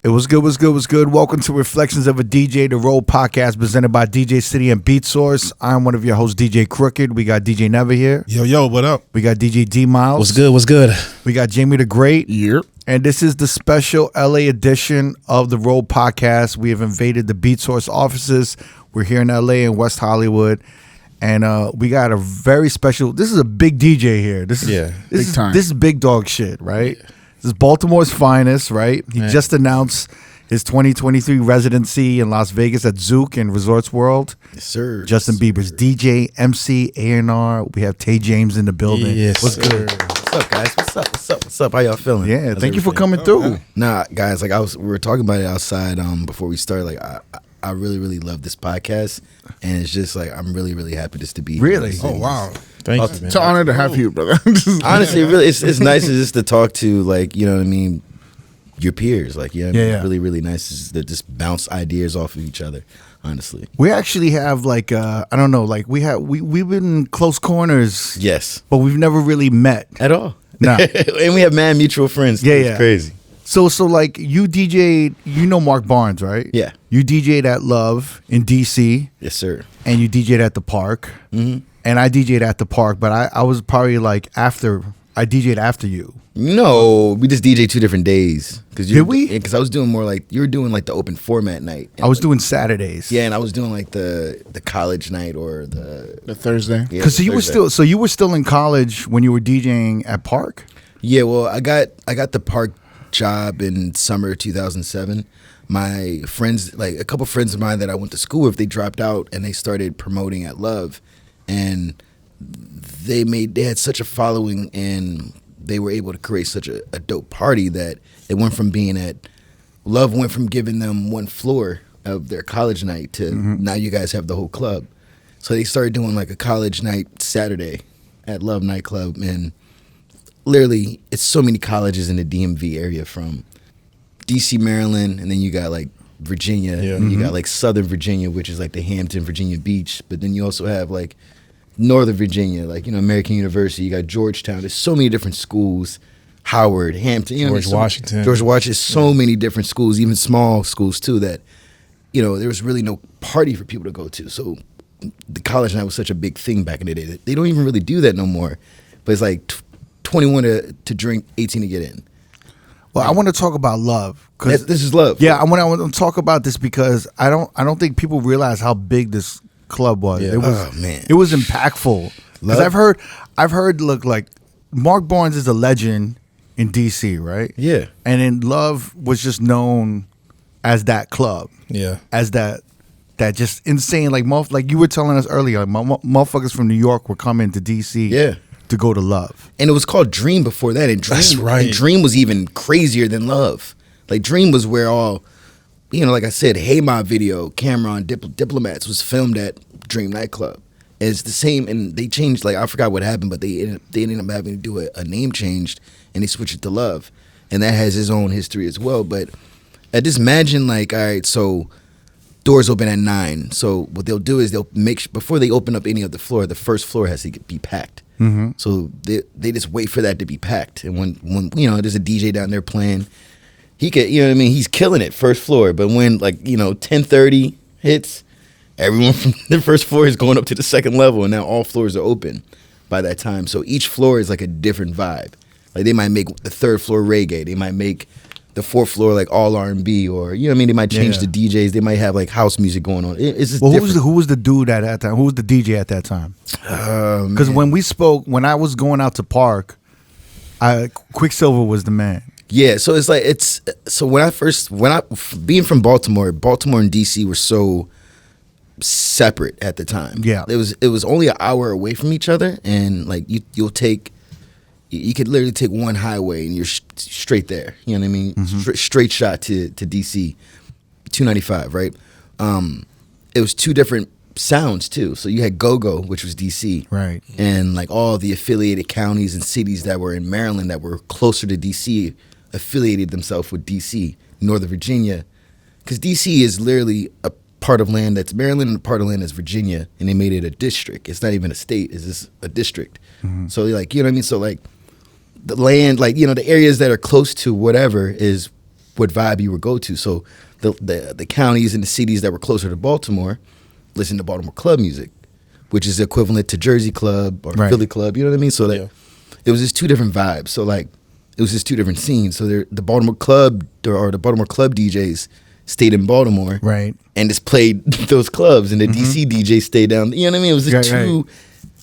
It was good, was good, was good. Welcome to Reflections of a DJ, the R.O.A.D podcast presented by DJ City and Beat Source. I'm one of your hosts, DJ Crooked. We got DJ Never here. Yo, what up? We got DJ D Miles. What's good, what's good? We got Jamie the Great. Yep. And this is the special LA edition of the R.O.A.D podcast. We have invaded the Beat Source offices. We're here in LA in West Hollywood. And we got a very special, this is a big DJ here. This is big dog shit, right? Yeah. This is Baltimore's finest, right? He just announced his 2023 residency in Las Vegas at Zouk and Resorts World. Yes, sir. Justin Bieber's DJ, MC, A&R. We have Tay James in the building. Yes, What's good? What's up, guys? What's up? How y'all feeling? Yeah, thank you for coming through. Nah, guys, like we were talking about it outside before we started. Like I really love this podcast, and it's just like I'm really happy just to be really here. Oh wow. Thank you, It's an honor to have you, brother. Honestly, really, it's nice just to talk to, like, you know what I mean, your peers. Like, you know what I mean? Really nice to just bounce ideas off of each other. Honestly, we actually have like I don't know, like we've been in close corners. Yes, but we've never really met at all. No, and we have mad mutual friends. It's crazy. So like you DJ'd, you know Mark Barnes, right? Yeah. You DJ'd at Love in DC. Yes, sir. And you DJ'd at the Park. Mm-hmm. And I DJ'd at the Park, but I was probably like I DJ'd after you. No, we just DJ'd 2 different days. Did we? Because I was doing more like, you were doing like the open format night. I was doing Saturdays. Yeah, and I was doing like the college night or the Thursday. Because you were still in college when you were DJing at Park? Yeah, well, I got the Park job in summer 2007. My friends, like a couple friends of mine that I went to school with, they dropped out and they started promoting at Love, and they had such a following and they were able to create such a dope party that it went from being at Love went from giving them 1 floor of their college night to now you guys have the whole club. So they started doing like a college night Saturday at Love nightclub, and literally, it's so many colleges in the DMV area, from DC, Maryland, and then you got like Virginia. Yeah. And you got like Southern Virginia, which is like the Hampton, Virginia Beach. But then you also have like Northern Virginia, like, you know, American University. You got Georgetown. There's so many different schools. Howard, Hampton, you know, George Washington. George Washington. So many different schools, even small schools too, that, you know, there was really no party for people to go to. So the college night was such a big thing back in the day. They don't even really do that no more. But it's like 21 to drink, 18 to get in. Well, I want to talk about Love. This is Love. Yeah, I want to talk about this because I don't think people realize how big this club was. Yeah. It was impactful. Because I've heard look, like Mark Barnes is a legend in DC, right? Yeah. And then Love was just known as that club. Yeah. As that just insane, like you were telling us earlier, motherfuckers from New York were coming to DC. Yeah. To go to Love. And it was called Dream before that. And Dream, that's right. And Dream was even crazier than Love. Like Dream was where all, you know, like I said, Hey Ma video, Cameron, Diplomats was filmed at Dream nightclub. It's the same, and they changed, like I forgot what happened, but they ended up having to do a name change, and they switched it to Love. And that has its own history as well. But I just imagine, like, all right, so doors open at 9. So what they'll do is they'll before they open up any of the floor, the first floor has to be packed. Mm-hmm. So they just wait for that to be packed. And when you know, there's a DJ down there playing, he could, you know what I mean, he's killing it first floor. But when, like, you know, 10:30 hits, everyone from the first floor is going up to the second level, and now all floors are open by that time. So each floor is like a different vibe. Like they might make the 3rd floor reggae, they might make the 4th floor like all R&B, or, you know what I mean, they might change the DJs, they might have like house music going on. It's just different. Who was the dude at that time? Who was the DJ at that time? Because when I was going out to Park, Quicksilver was the man. Yeah, so it's like when I being from Baltimore and DC were so separate at the time. Yeah, it was only an hour away from each other, and like you could literally take one highway and you're straight there. You know what I mean? Mm-hmm. Straight shot to DC, 295, right? It was 2 different sounds too. So you had Go-Go, which was DC, right, and like all the affiliated counties and cities that were in Maryland that were closer to DC affiliated themselves with DC. Northern Virginia, because DC is literally a part of land that's Maryland and a part of land that's Virginia, and they made it a district. It's not even a state; it's just a district. Mm-hmm. So like, you know what I mean? So like the land, like, you know, the areas that are close to whatever is what vibe you would go to. So the counties and the cities that were closer to Baltimore listened to Baltimore club music, which is equivalent to Jersey club or Philly club. You know what I mean? So that it was just two different vibes. So like it was just two different scenes. So the Baltimore club or the Baltimore club DJs stayed in Baltimore, right, and just played those clubs, and the DC DJs stayed down. You know what I mean? It was just two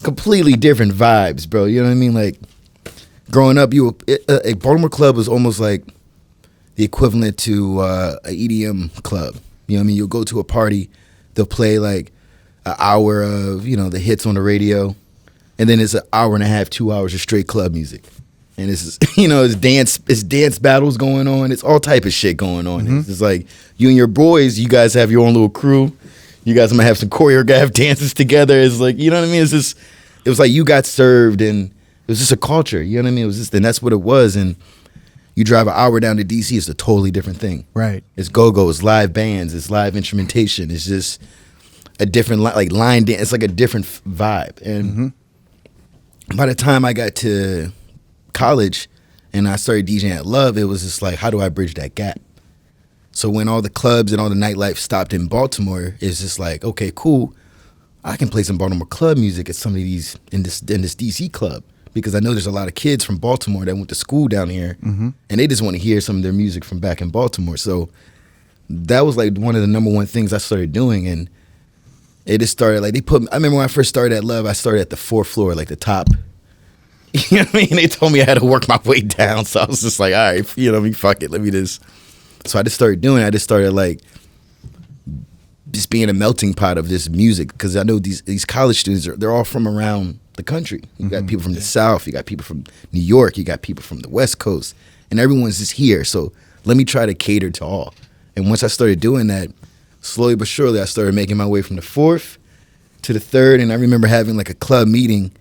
completely different vibes, bro. You know what I mean? Like growing up, a Baltimore club was almost like the equivalent to a EDM club. You know what I mean? You'll go to a party, they'll play like an hour of the hits on the radio, and then it's an hour and a half, 2 hours of straight club music. And it's it's dance battles going on. It's all type of shit going on. It's just like you and your boys, you guys have your own little crew. You guys might have some choreographed dances together. It's like, you know what I mean? It's just, it was like you got served, and it was just a culture. You know what I mean? It was just, and that's what it was. And you drive an hour down to DC, it's a totally different thing. Right. It's go-go, it's live bands, it's live instrumentation. It's just a different, like line dance. It's like a different vibe. And by the time I got to college and I started DJing at Love, it was just like, how do I bridge that gap? So when all the clubs and all the nightlife stopped in Baltimore, it's just like, okay, cool. I can play some Baltimore club music at some of these in this DC club, because I know there's a lot of kids from Baltimore that went to school down here, and they just want to hear some of their music from back in Baltimore. So that was like one of the number one things I started doing, and it just started like I remember when I first started at Love, I started at the 4th floor, like the top. You know what I mean? They told me I had to work my way down, so I was just like, all right, fuck it, let me just. So I just started doing it. I just started like just being a melting pot of this music, because I know these college students they're all from around the country. You got people from the South, you got people from New York, you got people from the West Coast, and everyone's just here. So let me try to cater to all. And once I started doing that, slowly but surely, I started making my way from the 4th to the 3rd, and I remember having like a club meeting.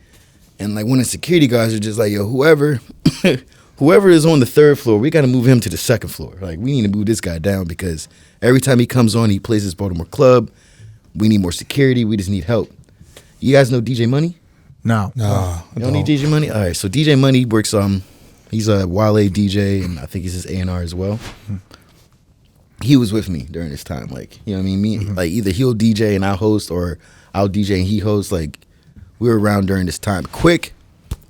And like one of the security guards are just like, yo, whoever is on the 3rd floor, we got to move him to the 2nd floor. Like, we need to move this guy down, because every time he comes on, he plays his Baltimore club. We need more security. We just need help. You guys know DJ Money? No. You don't need DJ Money? All right, so DJ Money works, he's a Wale DJ, and I think he's his A&R as well. He was with me during this time. Like, you know what I mean? Like, either he'll DJ and I'll host, or I'll DJ and he hosts. Like, we were around during this time. Quick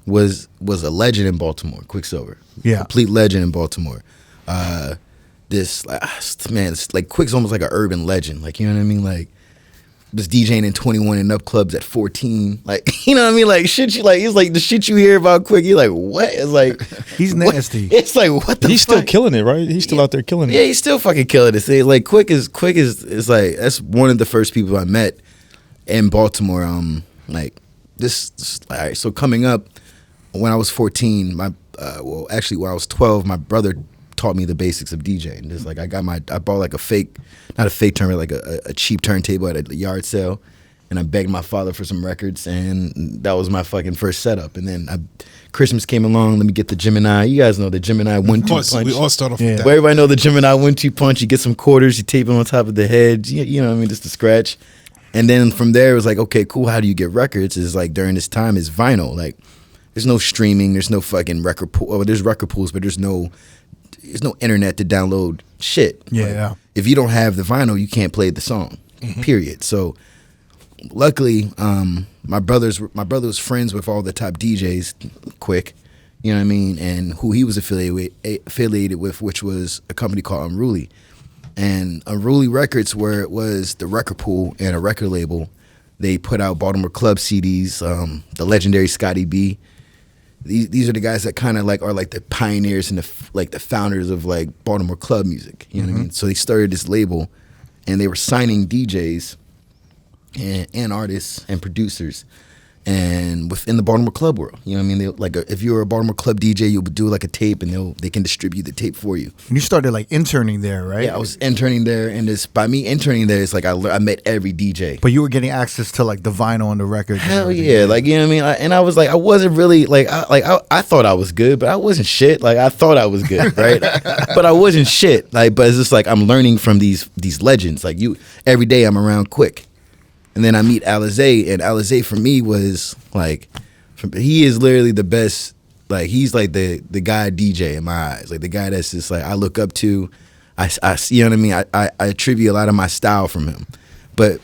was a legend in Baltimore. Quicksilver, complete legend in Baltimore. It's like Quick's almost like an urban legend. Like, you know what I mean? Like, was DJing in 21 and up clubs at 14. Like, you know what I mean? Like, shit, it's like the shit you hear about Quick. You're like, what? It's like he's nasty. It's like, what the? He's fuck? still killing it, right? He's still out there killing it. Yeah, he's still fucking killing it. See, like Quick is like, that's one of the first people I met in Baltimore. Like. This all right, so coming up, when I was 14, when I was 12, my brother taught me the basics of DJing. Just like I bought like not a fake turntable, like a cheap turntable at a yard sale, and I begged my father for some records, and that was my fucking first setup. And then Christmas came along, let me get the Gemini. You guys know the Gemini 1-2 punch. We all start off with that. Well, everybody know the Gemini 1-2 punch. You get some quarters, you tape them on top of the head, you know what I mean, just to scratch. And then from there, it was like, okay, cool. How do you get records? Is like during this time is vinyl. Like, there's no streaming. There's no fucking record pool. Well, there's record pools, but there's no internet to download shit. Yeah. Like, if you don't have the vinyl, you can't play the song. Period. So, luckily, my brother was friends with all the top DJs. Quick, you know what I mean, and who he was affiliated with, which was a company called Unruly. And Unruly Records, where it was the record pool and a record label, they put out Baltimore club CDs. The legendary Scotty B. These are the guys that kind of like are like the pioneers and the founders of like Baltimore club music. You know what I mean? So they started this label, and they were signing DJs and artists and producers, and within the Baltimore club world. You know what I mean? If you're a Baltimore club DJ, you'll do like a tape, and they can distribute the tape for you. And you started like interning there, right? Yeah, I was interning there, and by me interning there, it's like I met every DJ. But you were getting access to like the vinyl and the records. Hell yeah, like, you know what I mean? And I was like, I wasn't really I thought I was good, but I wasn't shit. Like, I thought I was good, right? But I wasn't shit. Like, but it's just like I'm learning from these legends. Like, every day I'm around Quick. And then I meet Alizé, and Alizé for me was like, he is literally the best Like he's like the guy DJ in my eyes, like the guy that's just like I look up to. I you know what I mean. I attribute a lot of my style from him, but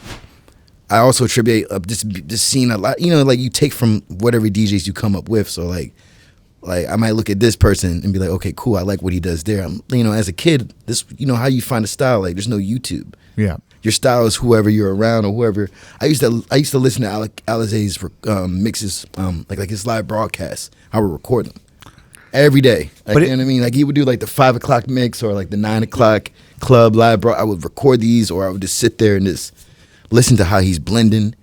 I also attribute just seeing a lot. You know, like you take from whatever DJs you come up with. So like I might look at this person and be like, okay, cool, I like what he does there. You know, as a kid, this how you find a style. Like there's no YouTube. Yeah. Your style is whoever you're around or whoever. I used to listen to Alizé's mixes, like his live broadcasts. I would record them every day. Like, you know what I mean? Like he would do like the 5 o'clock mix or like the 9 o'clock club live broad. I would record these, or I would just sit there and just listen to how he's blending.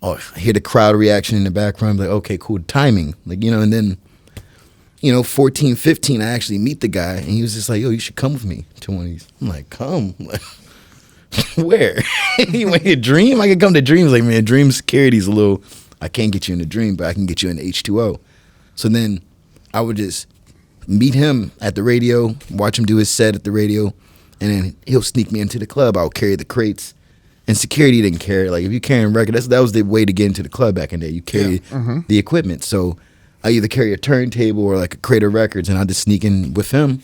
Or hear the crowd reaction in the background. Like, okay, cool, timing. Like, and then 14, 15, I actually meet the guy, and he was just like, yo, you should come with me to one of these. I'm like, come? Where? You want a Dream? I could come to Dreams. Like, man, Dream security's a little, I can't get you in the Dream, but I can get you in the H2O. So then I would just meet him at the radio, watch him do his set at the radio, and then he'll sneak me into the club. I'll carry the crates. And security didn't care. Like, if you carrying records, that was the way to get into the club back in the day. You carry the equipment. So I either carry a turntable or like a crate of records, and I just sneak in with him.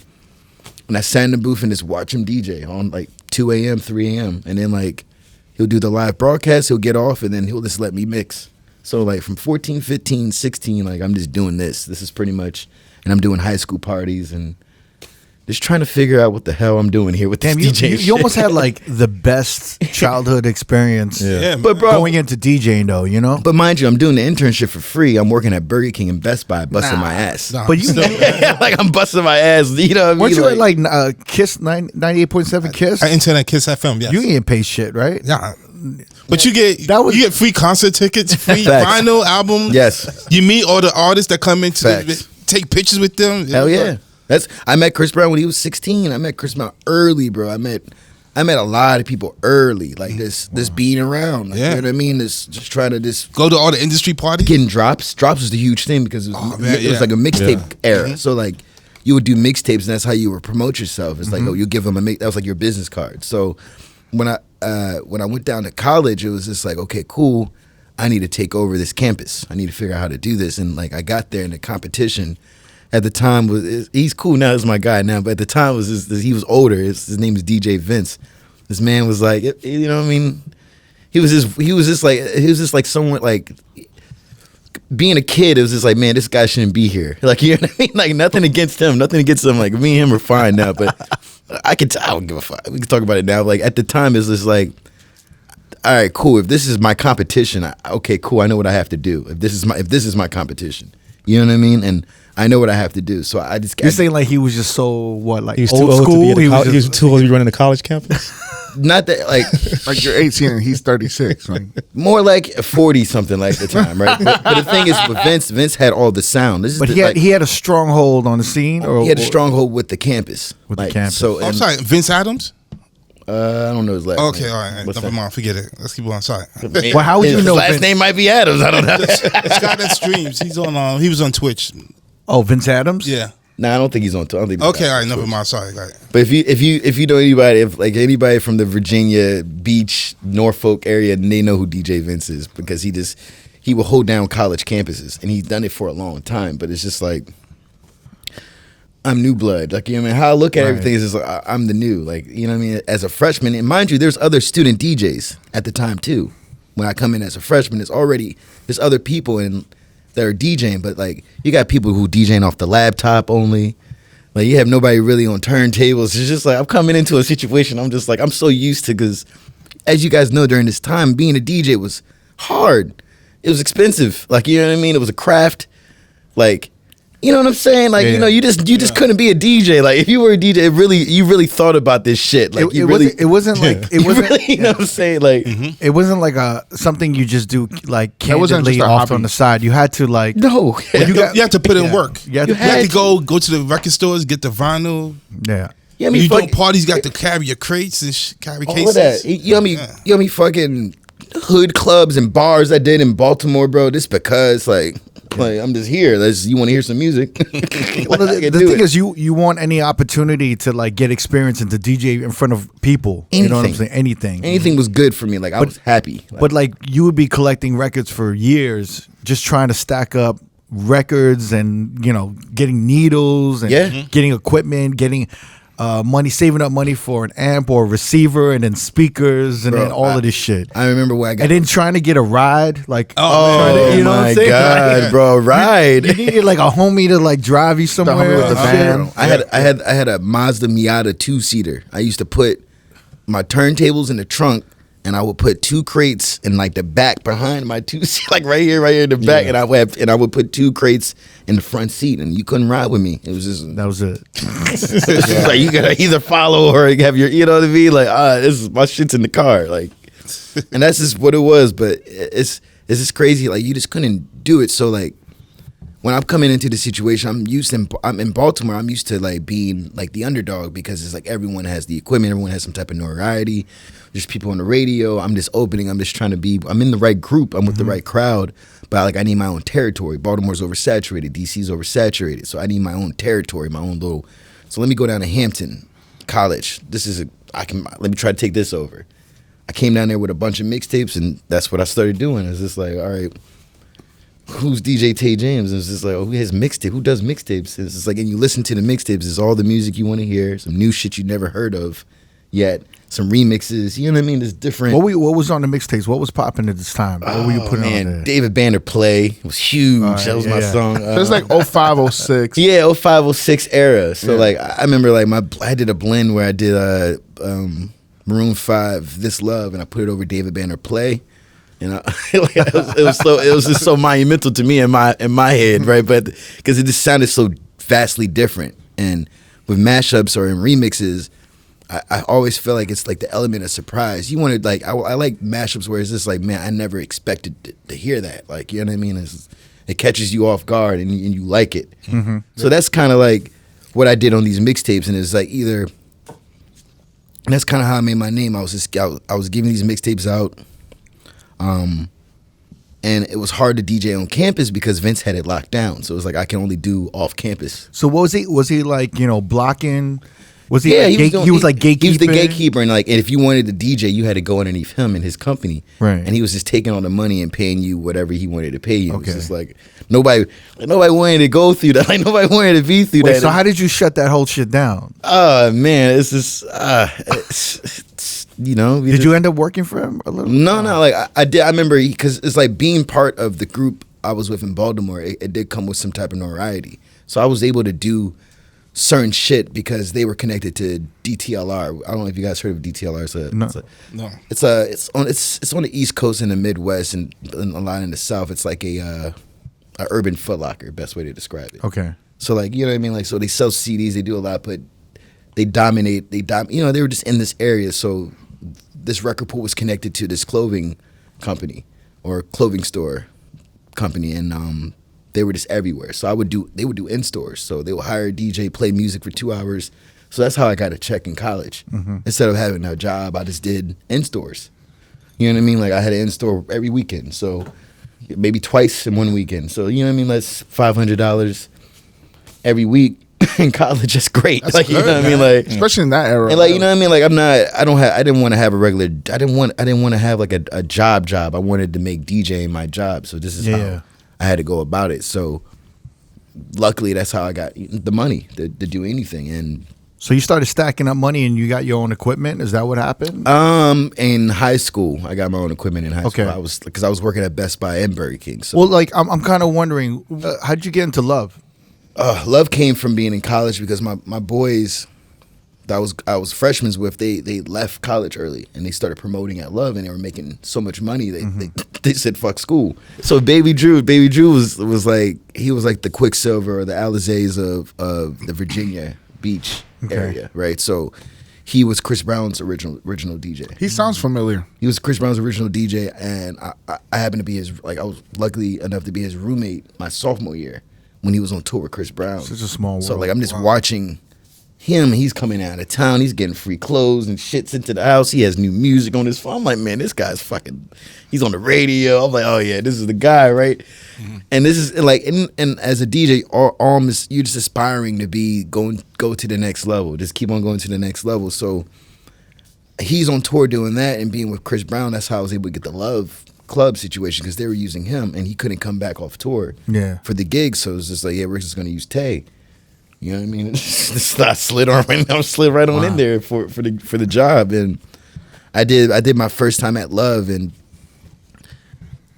And I sat in the booth and just watch him DJ on like 2 a.m., 3 a.m. And then like he'll do the live broadcast, he'll get off, and then he'll just let me mix. So like from 14, 15, 16, like I'm just doing this. This is pretty much, and I'm doing high school parties and just trying to figure out what the hell I'm doing here with this DJ you almost had like the best childhood experience. But bro, going into DJing though, But mind you, I'm doing the internship for free. I'm working at Burger King and Best Buy, busting my ass. But you like I'm busting my ass. You know what I mean? Weren't you like Kiss 98.7 Kiss? Internet Kiss FM. Yes. You didn't pay shit, right? Yeah. But you get free concert tickets, free Facts. vinyl albums. Yes. You meet all the artists that come into Facts. take pictures with them. Hell yeah. I met Chris Brown when he was 16. I met Chris Brown early, bro. I met a lot of people early, like this being around. Like, you know what I mean? Just trying to go to all the industry parties. Getting drops. Drops was the huge thing because it was like a mixtape era. So like you would do mixtapes, and that's how you would promote yourself. It's like, oh, you give them that was like your business card. So when I went down to college, it was just like, okay, cool. I need to take over this campus. I need to figure out how to do this. And like I got there in the competition. At the time he's cool now, he's my guy now, but at the time he was older. His name is DJ Vince. This man was like, you know what I mean? He was just like someone like being a kid. It was just like, man, this guy shouldn't be here. Like, you know what I mean? Like nothing against him. Like me and him are fine now, but I don't give a fuck. We can talk about it now. Like at the time, it's just like, all right, cool. If this is my competition, okay, cool. I know what I have to do. If this is my competition, you know what I mean? And I know what I have to do. So I just... You're saying like he was just so, what, like he was old too old school? To be he was too old to be running the college campus? Not that, like... Like you're 18 and he's 36. Like. More like 40-something like the time, right? But the thing is, with Vince had all the sound. But he had a stronghold on the scene? Or he had a stronghold with the campus. With the campus. So, I'm sorry, Vince Adams? I don't know his last name. Okay, all right. Never mind. Forget it. Let's keep on. Sorry. Well, how would you know? His last name might be Adams. I don't know. This guy that streams. He was on Twitch. Oh, Vince Adams? Yeah. Nah, I don't think he's on. I don't think. Okay, all right. Never mind. Sorry. Right. But if you know anybody from the Virginia Beach, Norfolk area, they know who DJ Vince is because he will hold down college campuses and he's done it for a long time. But it's just like, I'm new blood. Like, you know what I mean? How I look at everything is just like, I'm the new. Like, you know what I mean? As a freshman, and mind you, there's other student DJs at the time too. When I come in as a freshman, there's other people that are DJing, but like you got people who DJing off the laptop only. Like you have nobody really on turntables. It's just like I'm coming into a situation. I'm just like I'm so used to because, as you guys know, during this time, being a DJ was hard. It was expensive. Like you know what I mean? It was a craft. Like. You know what I'm saying? Like, you know, you just couldn't be a DJ. Like, if you were a DJ, you really thought about this shit. Like, it wasn't like it wasn't. Really, you know what I'm saying? Like, it wasn't like something you just do like candidly off on the side. You had to like no. You have to put in work. You had to go to the record stores, get the vinyl. Yeah. Yeah, I mean, you doing parties, you got to carry your crates and carry cases. All of that. You know me fucking hood clubs and bars I did in Baltimore, bro. Just because like I'm just here. You want to hear some music? Well, the thing is, you want any opportunity to like get experience and to DJ in front of people. Anything. You know what I'm saying? Anything was good for me. Like I was happy. But like you would be collecting records for years, just trying to stack up records and getting needles and getting equipment, getting money, saving up money for an amp or a receiver, and then speakers, and then all of this shit. I remember when I got, and then trying to get a ride, like my god, bro, ride. You needed like a homie to like drive you somewhere with the van. I had a Mazda Miata 2-seater. I used to put my turntables in the trunk, and I would put 2 crates in like the back behind my 2-seat, like right here in the back, and I would put 2 crates in the front seat, and you couldn't ride with me. It was just that was it. Like you gotta either follow or have your, you know what I mean? Like this is my shit's in the car, like, and that's just what it was. But it's just crazy. Like you just couldn't do it. So like when I'm coming into the situation, I'm in Baltimore. I'm used to like being like the underdog because it's like everyone has the equipment, everyone has some type of notoriety. There's people on the radio. I'm just opening. I'm just trying to be. I'm in the right group. I'm with the right crowd. But like I need my own territory. Baltimore's oversaturated. DC's oversaturated. So I need my own territory, my own little. So let me go down to Hampton College. Let me try to take this over. I came down there with a bunch of mixtapes, and that's what I started doing. It's just like, all right, who's DJ TAY James? And it's just like, oh, who has mixtape? Who does mixtapes? And it's just like, and you listen to the mixtapes, it's all the music you want to hear, some new shit you never heard of yet, some remixes. You know what I mean? There's different. What was on the mixtapes? What was popping at this time? What were you putting on there? David Banner Play was huge. That was my song. So it's like 05, 06. Yeah, 05, 06 era. So like I remember like I did a blend where I did Maroon 5, This Love, and I put it over David Banner Play. And it was just so monumental to me in my head, right? But because it just sounded so vastly different. And with mashups or in remixes, I always feel like it's like the element of surprise. You wanted like I like mashups where it's just like, man, I never expected to hear that. Like, you know what I mean? It catches you off guard and you like it. Mm-hmm. So that's kind of like what I did on these mixtapes, and it's like and that's kind of how I made my name. I was giving these mixtapes out, and it was hard to DJ on campus because Vince had it locked down. So it was like I can only do off campus. So what was he? Was he like blocking? Was he? Yeah, like he was like gatekeeper. He was the gatekeeper, and if you wanted to DJ, you had to go underneath him and his company. Right. And he was just taking all the money and paying you whatever he wanted to pay you. Okay. It was just like nobody wanted to go through that. Like nobody wanted to be through that. So how did you shut that whole shit down? Oh man, it's just Did you end up working for him a little? No. Like I did. I remember because it's like being part of the group I was with in Baltimore. It did come with some type of notoriety. So I was able to do certain shit because they were connected to DTLR. I don't know if you guys heard of DTLR. No. It's on the East Coast and the Midwest and a lot in the South. It's like a urban Foot Locker, best way to describe it. Okay. So like, you know what I mean? Like, so they sell CDs, they do a lot, but they dominate. They were just in this area. So this record pool was connected to this clothing company or clothing store company, and they were just everywhere. So they would do in-stores. So they would hire a DJ, play music for 2 hours. So that's how I got a check in college. Mm-hmm. Instead of having a job, I just did in-stores. You know what I mean? Like I had an in-store every weekend. So maybe twice in one weekend. So you know what I mean? That's $500 every week in college. That's great. That's like, good, you know what I mean? Like, especially in that era. And like, you know what I mean? Like I didn't want to have a regular, I didn't want to have like a job. I wanted to make DJing my job. So this is how I had to go about it. So luckily that's how I got the money to do anything. And so you started stacking up money and you got your own equipment. Is that what happened? In high school, I got my own equipment in high school. I was working at Best Buy and Burger King. So well, like I'm kind of wondering, how'd you get into love? Love came from being in college because my boys that I was freshmen with, they left college early and they started promoting at Love, and they were making so much money they said fuck school. So Baby Drew was like, he was like the Quicksilver or the Alizés of the Virginia Beach area, right? So he was Chris Brown's original DJ. He sounds familiar. He was Chris Brown's original DJ, and I happened to be I was lucky enough to be his roommate my sophomore year when he was on tour with Chris Brown. It's a small world. So like I'm just watching him. He's coming out of town. He's getting free clothes and shit sent to the house. He has new music on his phone. I'm like, man, this guy's fucking. He's on the radio. I'm like, oh yeah, this is the guy, right? Mm-hmm. And this is like, and as a DJ, you're just aspiring to go to the next level. Just keep on going to the next level. So he's on tour doing that and being with Chris Brown. That's how I was able to get the Love club situation because they were using him and he couldn't come back off tour for the gig. So it was just like, yeah, we're just going to use Tay. You know what I mean? I slid right on in there for the job, and I did my first time at Love, and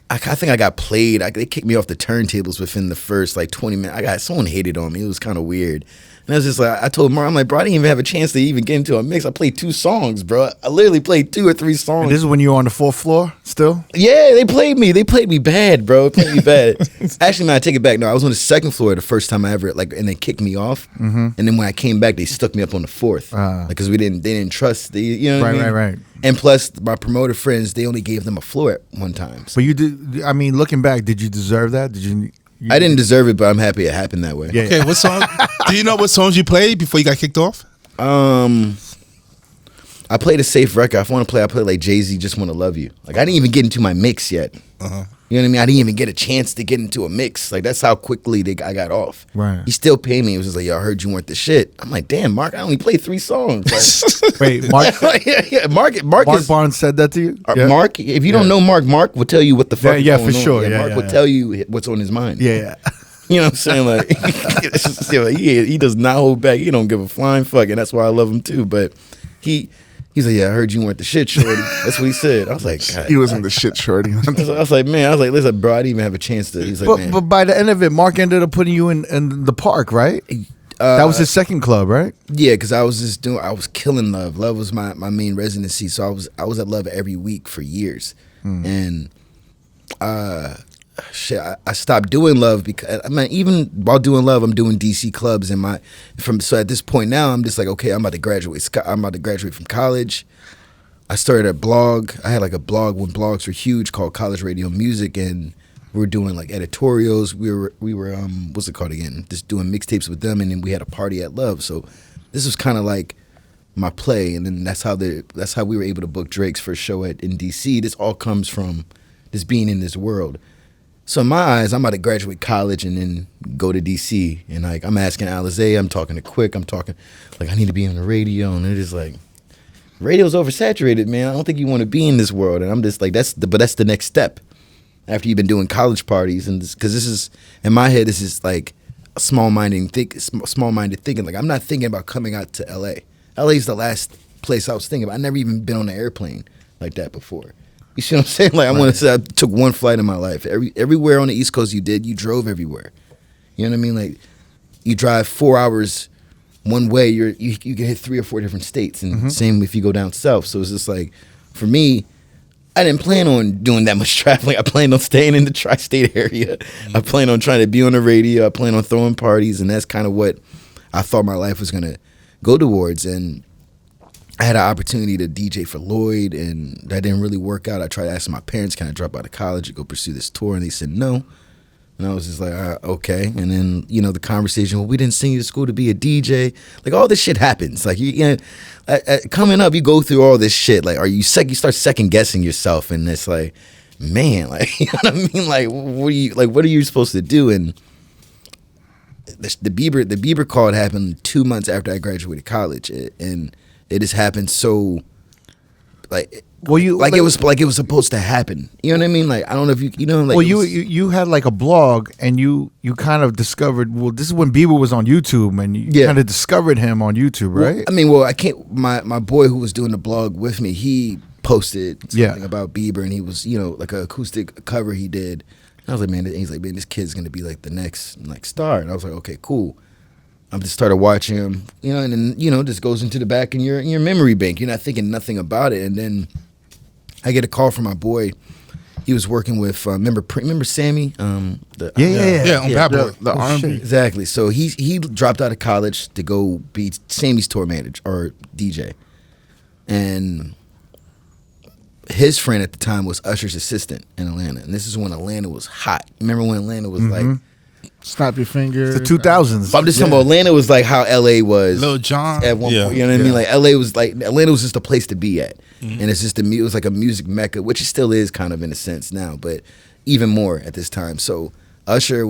I think I got played. They kicked me off the turntables within the first like 20 minutes. Someone hated on me. It was kind of weird. And I was just like, I told Mark, I'm like, bro, I didn't even have a chance to even get into a mix. I played 2 songs, bro. I literally played 2 or 3 songs. And this is when you were on the 4th floor still? Yeah, they played me. They played me bad, bro. They played me bad. Actually, man, I take it back. No, I was on the 2nd floor the first time I ever, and they kicked me off. And then when I came back, they stuck me up on the 4th. Because they didn't trust you know what I mean? Right. And plus, my promoter friends, they only gave them a floor at one time. So. But you did, I mean, looking back, did you deserve that? Did you I didn't deserve it, but I'm happy it happened that way. Yeah. Okay, what song? Do you know what songs you played before you got kicked off? I played a safe record. If I want to play, I played like Jay-Z, Just Want to Love You. Like, I didn't even get into my mix yet. You know what I mean? I didn't even get a chance to get into a mix. Like, that's how quickly I got off. Right. He still paid me. It was just like, yo, I heard you weren't the shit. I'm like, damn, Mark, I only played 3 songs. Like, Wait, Mark? Mark Barnes said that to you? Yeah. Mark, if you don't know Mark will tell you what the fuck is going for sure. on. Mark will tell you what's on his mind. Yeah. You know what I'm saying? Like, he does not hold back. He don't give a flying fuck, and that's why I love him too. But he's like, yeah, I heard you weren't the shit, shorty. That's what he said. I was like, God. He wasn't the shit, shorty. I was like, listen, bro, I didn't even have a chance to. He's like, but by the end of it, Mark ended up putting you in the park, right? That was his 2nd club, right? Yeah, because I was killing Love. Love was my main residency, so I was at Love every week for years, and I stopped doing Love because even while doing Love, I'm doing DC clubs so at this point now I'm just like, okay, I'm about to graduate. I'm about to graduate from college. I started a blog. I had like a blog when blogs were huge called College Radio Music, and we were doing like editorials. We were what's it called again? Just doing mixtapes with them, and then we had a party at Love. So this was kind of like my play, and then that's how we were able to book Drake's first show in DC. This all comes from just being in this world. So in my eyes, I'm about to graduate college and then go to DC. And like, I'm asking Alizé, I'm talking to Quick, I'm talking, like, I need to be on the radio. And it is like, radio's oversaturated, man. I don't think you want to be in this world. And I'm just like, that's the next step after you've been doing college parties. And because this is, in my head, this is like a small-minded thinking. Like, I'm not thinking about coming out to LA. LA is the last place I was thinking about. I never even been on an airplane like that before. You see what I'm saying? Like, I want to say I took one flight in my life. Everywhere on the East Coast you drove everywhere. You know what I mean? Like, you drive 4 hours one way, you can hit 3 or 4 different states, and same if you go down south. So it's just like, for me, I didn't plan on doing that much traveling. I planned on staying in the tri-state area. I planned on trying to be on the radio. I planned on throwing parties, and that's kind of what I thought my life was gonna go towards. And I had an opportunity to DJ for Lloyd, and that didn't really work out. I tried asking my parents, can I drop out of college and go pursue this tour? And they said no. And I was just like, okay. And then, the conversation, well, we didn't send you to school to be a DJ. Like, all this shit happens. Like, coming up, you go through all this shit. Like, you start second guessing yourself, and it's like, man, like, you know what I mean? Like, what are you supposed to do? And the Bieber call happened 2 months after I graduated college, and it just happened so, like, it was supposed to happen. You know what I mean? Like, I don't know if you know. Like, well, you had like a blog, and you kind of discovered. Well, this is when Bieber was on YouTube, and you kind of discovered him on YouTube, right? I can't. My boy who was doing the blog with me, he posted something about Bieber, and he was like an acoustic cover he did. And I was like, man, he's like, man, this kid's gonna be like the next star. And I was like, okay, cool. I just started watching him, and then this goes into the back in your memory bank. You're not thinking nothing about it, and then I get a call from my boy. He was working with remember Sammy? On Bad Boy, the R&B. Exactly. So he dropped out of college to go be Sammy's tour manager or DJ, and his friend at the time was Usher's assistant in Atlanta, and this is when Atlanta was hot. Remember when Atlanta was like. Snap your finger. The 2000s. I'm just talking about Atlanta was like how LA was. Lil Jon. At one point, you know what I mean? Like Atlanta was just a place to be at. And it's just it was like a music mecca, which it still is kind of in a sense now, but even more at this time. So Usher's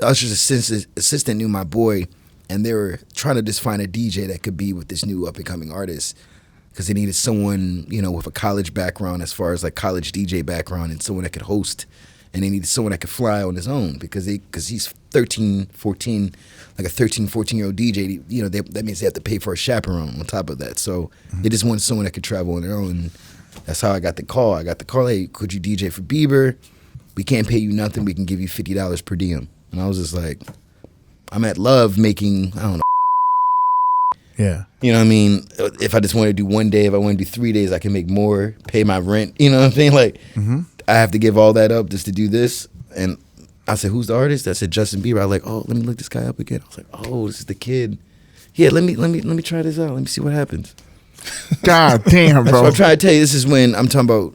assistant knew my boy, and they were trying to just find a DJ that could be with this new up and coming artist. because they needed someone, you know, with a college background as far as like college DJ background and someone that could host. And they needed someone that could fly on his own because he's 13, 14, like a 13, 14-year-old DJ. You know, that means they have to pay for a chaperone on top of that. So they just wanted someone that could travel on their own. And that's how I got the call. I got the call, hey, could you DJ for Bieber? We can't pay you nothing. We can give you $50 per diem. And I was just like, I'm at Love making, I don't know. Yeah. You know what I mean? If I just want to do 1 day, if I want to do 3 days, I can make more, pay my rent. You know what I'm saying? Like, I have to give all that up just to do this. And I said, who's the artist? I said, Justin Bieber. I was like, oh, let me look this guy up again. I was like, oh, this is the kid. Yeah, let me try this out. Let me see what happens. God damn, That's bro. what I'm trying to tell you. This is when I'm talking about.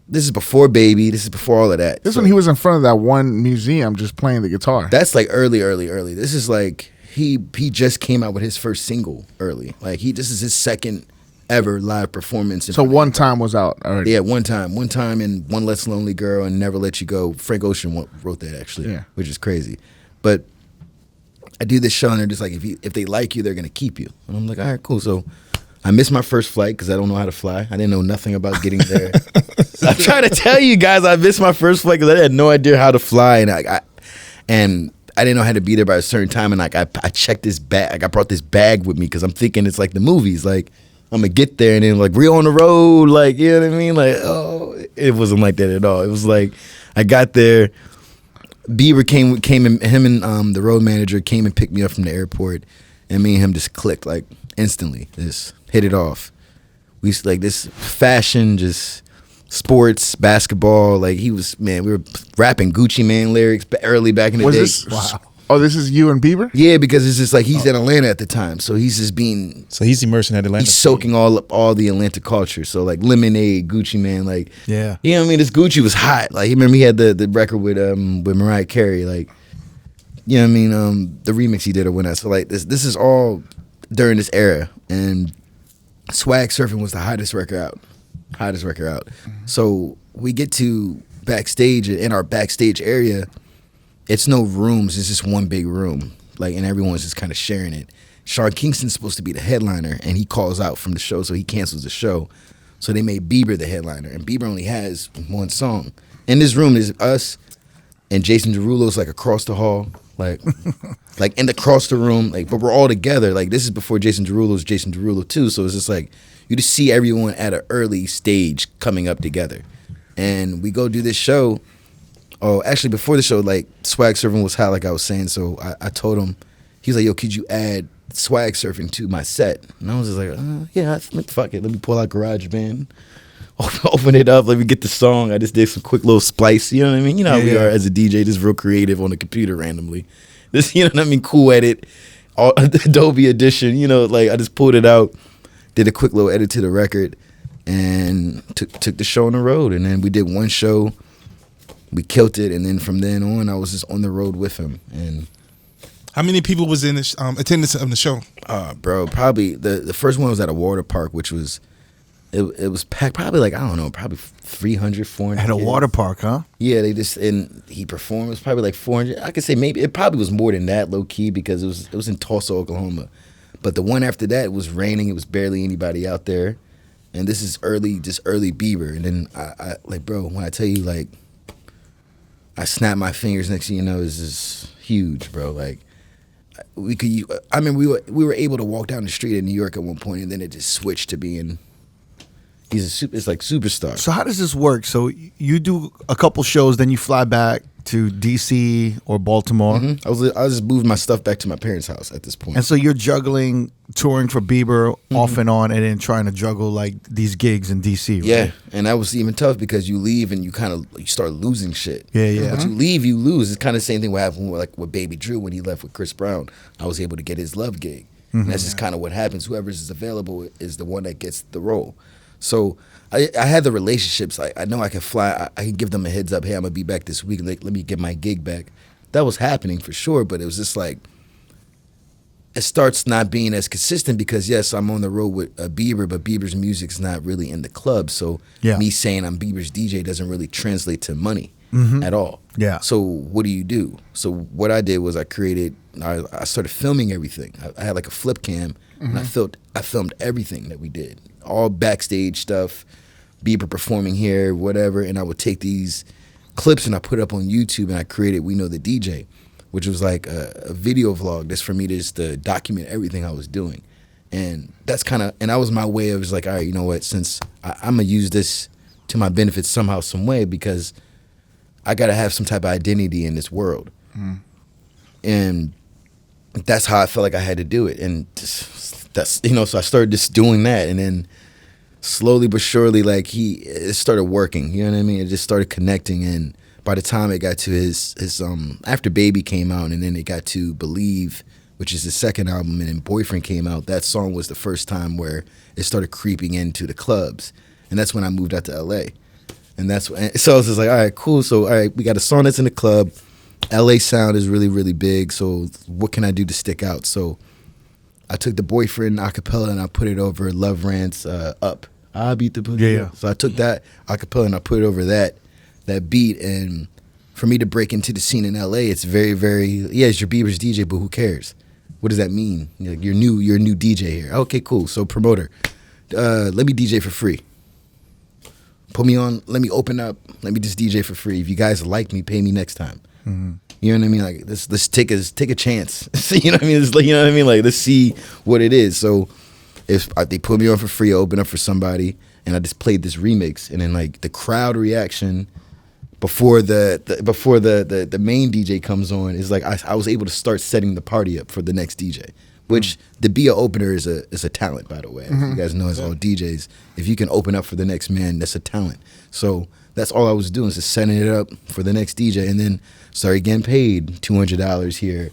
This is before Baby. This is before all of that. This is when he was in front of that one museum just playing the guitar. That's like early. This is like he just came out with his first single early. Like this is his second ever live performance. So One Time was out already. Yeah, One Time, and One Less Lonely Girl, and Never Let You Go. Frank Ocean wrote that actually, which is crazy. But I do this show, and they're just like, if they like you, they're gonna keep you. And I'm like, all right, cool. So I missed my first flight because I don't know how to fly. I didn't know nothing about getting there. So I'm trying to tell you guys, I missed my first flight because I had no idea how to fly, and I didn't know how to be there by a certain time. And like I checked this bag. Like I brought this bag with me because I'm thinking it's like the movies, like. I'm gonna get there and then like we're on the road, like, you know what I mean? Like, oh, it wasn't like that at all. It was like I got there, Bieber came and him and the road manager came and picked me up from the airport, and me and him just clicked like instantly, just hit it off. We used to, like this fashion, just sports, basketball, like we were rapping Gucci Mane lyrics early back in the day. Wow. Oh, this is you and Bieber? Yeah, because it's just like he's in Atlanta at the time, so he's just being. So he's immersed in that Atlanta. He's soaking all the Atlanta culture. So like Lemonade, Gucci Mane, like you know what I mean. This Gucci was hot. Like remember he had the record with Mariah Carey, like you know what I mean. The remix he did or whatnot. So like this is all during this era, and Swag Surfing was the hottest record out. So we get to backstage in our backstage area. It's no rooms. It's just one big room, like, and everyone's just kind of sharing it. Sean Kingston's supposed to be the headliner, and he calls out from the show, so he cancels the show. So they made Bieber the headliner, and Bieber only has one song. In this room is us and Jason Derulo's like across the hall, like in the across the room, like, but we're all together. Like this is before Jason Derulo's Jason Derulo too, so it's just like you just see everyone at an early stage coming up together, and we go do this show. Oh, actually, before the show, like, Swag Surfing was hot, like I was saying, so I told him, he was like, yo, could you add Swag Surfing to my set? And I was just like, yeah, fuck it. Let me pull out GarageBand, open it up, let me get the song. I just did some quick little splice, you know what I mean? You know how we are as a DJ, just real creative on the computer randomly. This, you know what I mean? Cool edit, Adobe Edition, you know, like, I just pulled it out, did a quick little edit to the record, and took the show on the road. And then we did one show. We killed it, and then from then on, I was just on the road with him. And how many people was in attendance of the show? Bro, probably the first one was at a water park, which was it was packed. Probably like I don't know, probably 300, 400 at a kids. water park, huh? Yeah, and he performed. It was probably like 400. I could say maybe it probably was more than that, low key, because it was in Tulsa, Oklahoma. But the one after that, it was raining. It was barely anybody out there, and this is early Bieber. And then I like, bro, when I tell you like. I snapped my fingers. Next thing you know, is just huge, bro. Like we could. I mean, we were able to walk down the street in New York at one point, and then it just switched to being. It's like superstar. So how does this work? So you do a couple shows, then you fly back to DC or Baltimore. Mm-hmm. I was just moving my stuff back to my parents' house at this point. And so you're juggling touring for Bieber off and on, and then trying to juggle like these gigs in DC. Right? Yeah, and that was even tough because you leave and you start losing shit. Yeah. But you leave, you lose. It's kind of the same thing what happened with Baby Drew when he left with Chris Brown. I was able to get his Love gig. And that's just kind of what happens. Whoever is available is the one that gets the role. So I had the relationships. I know I can fly. I can give them a heads up. Hey, I'm gonna be back this week. Let me get my gig back. That was happening for sure. But it was just like it starts not being as consistent because yes, I'm on the road with Bieber, but Bieber's music's not really in the club. So me saying I'm Bieber's DJ doesn't really translate to money at all. Yeah. So what do? So what I did was I started filming everything. I had like a flip cam and I filmed everything that we did. all backstage stuff, Bieber performing here, whatever, and I would take these clips and I put it up on YouTube, and I created We Know the DJ, which was like a video vlog that's for me to just to document everything I was doing. And that's kind of, and that was my way of just like, all right, you know what, since I'm gonna use this to my benefit somehow, some way, because I gotta have some type of identity in this world. And that's how I felt like I had to do it. And that's, you know, so I started just doing that, and then slowly but surely, like it started working, you know what I mean? It just started connecting, and by the time it got to his after Baby came out, and then it got to Believe, which is his second album, and then Boyfriend came out, that song was the first time where it started creeping into the clubs, and that's when I moved out to LA. And so I was just like, all right, cool, so all right, we got a song that's in the club, LA sound is really, really big, so what can I do to stick out? So I took the Boyfriend acapella and I put it over Love Rant's Up. I beat the boogie. Yeah. So I took that acapella and I put it over that beat. And for me to break into the scene in LA, it's very, very, yeah, it's your Bieber's DJ, but who cares? What does that mean? You're a new DJ here. Okay, cool. So promoter, let me DJ for free. Put me on. Let me open up. Let me just DJ for free. If you guys like me, pay me next time. Mm-hmm. You know what I mean? Like let's take a chance. You know what I mean? You know what I mean? Like let's see what it is. So if they put me on for free, I open up for somebody, and I just played this remix, and then like the crowd reaction before the main DJ comes on is like I was able to start setting the party up for the next DJ. Which to be an opener is a talent, by the way. As you guys know, as all DJs, if you can open up for the next man, that's a talent. So that's all I was doing, is just setting it up for the next DJ, and then started getting paid $200 here,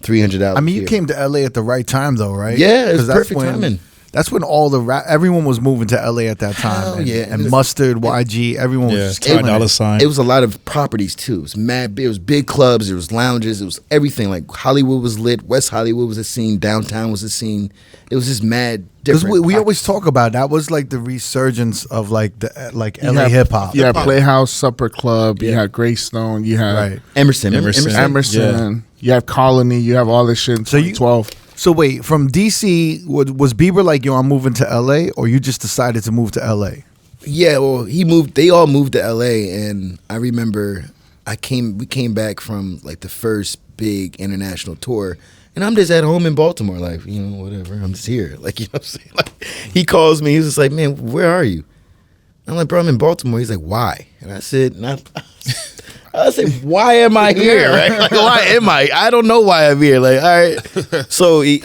$300. I mean, you came to LA at the right time, though, right? Yeah, it was perfect timing. That's when all the everyone was moving to LA at that time. And Mustard, YG, everyone was just killing it. It was a lot of properties too. It was mad big. It was big clubs. There was lounges. It was everything. Like Hollywood was lit. West Hollywood was a scene. Downtown was a scene. It was just mad different. Because we always talk about that was like the resurgence of like the LA hip hop. You had Playhouse, Supper Club. You had Greystone. You had Emerson. Yeah. You have Colony. You have all this shit in 2012. So wait, from DC, was Bieber like, yo, I'm moving to LA, or you just decided to move to LA? Yeah, well, he moved. They all moved to LA, and I remember we came back from like the first big international tour, and I'm just at home in Baltimore, like, you know, whatever. I'm just here, like, you know what I'm saying? Like, he calls me. He's just like, man, where are you? I'm like, bro, I'm in Baltimore. He's like, why? And I said, I said, why am I here? Right? Like, why am I? I don't know why I'm here. Like, all right. So he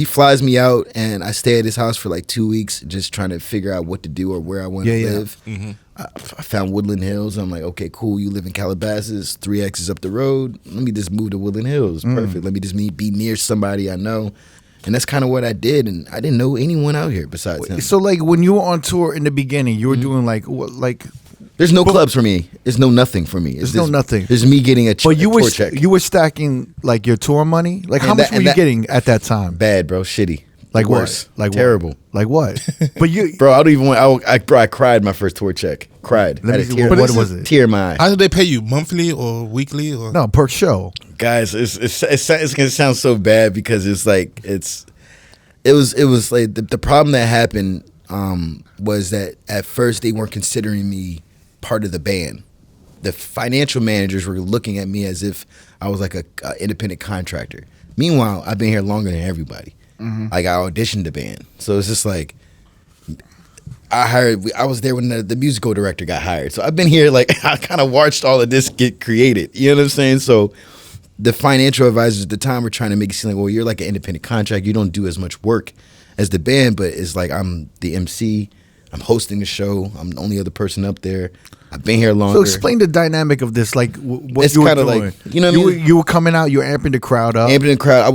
flies me out, and I stay at his house for like 2 weeks, just trying to figure out what to do or where I want to live. Mm-hmm. I found Woodland Hills. I'm like, okay, cool. You live in Calabasas, 3X is up the road. Let me just move to Woodland Hills. Perfect. Let me just be near somebody I know. And that's kind of what I did, and I didn't know anyone out here besides him. So, like, when you were on tour in the beginning, you were doing like what, like? There's no clubs for me. There's no nothing for me. There's no nothing. There's me getting a tour check. You were stacking like your tour money. Like, how much were you getting at that time? Bad, bro. Shitty. Like worse. What? Like terrible. What? Like what? But you, bro, I don't even want. I cried my first tour check. Cried. Had a tear. What was it? Tear in my eye. How did they pay you? Monthly or weekly? Or no, per show. Guys, it's gonna sound so bad because it's like it was like the problem that happened was that at first they weren't considering me part of the band. The financial managers were looking at me as if I was like a independent contractor. Meanwhile, I've been here longer than everybody. Mm-hmm. Like, I auditioned the band, so it's just like I was there when the musical director got hired. So I've been here, like, I kind of watched all of this get created. You know what I'm saying? So the financial advisors at the time were trying to make it seem like, well, you're like an independent contractor. You don't do as much work as the band, but it's like I'm the MC. I'm hosting the show. I'm the only other person up there. I've been here longer. So explain the dynamic of this, like what it's you were doing. Like, you know what I mean? You were coming out. You were amping the crowd up. Amping the crowd.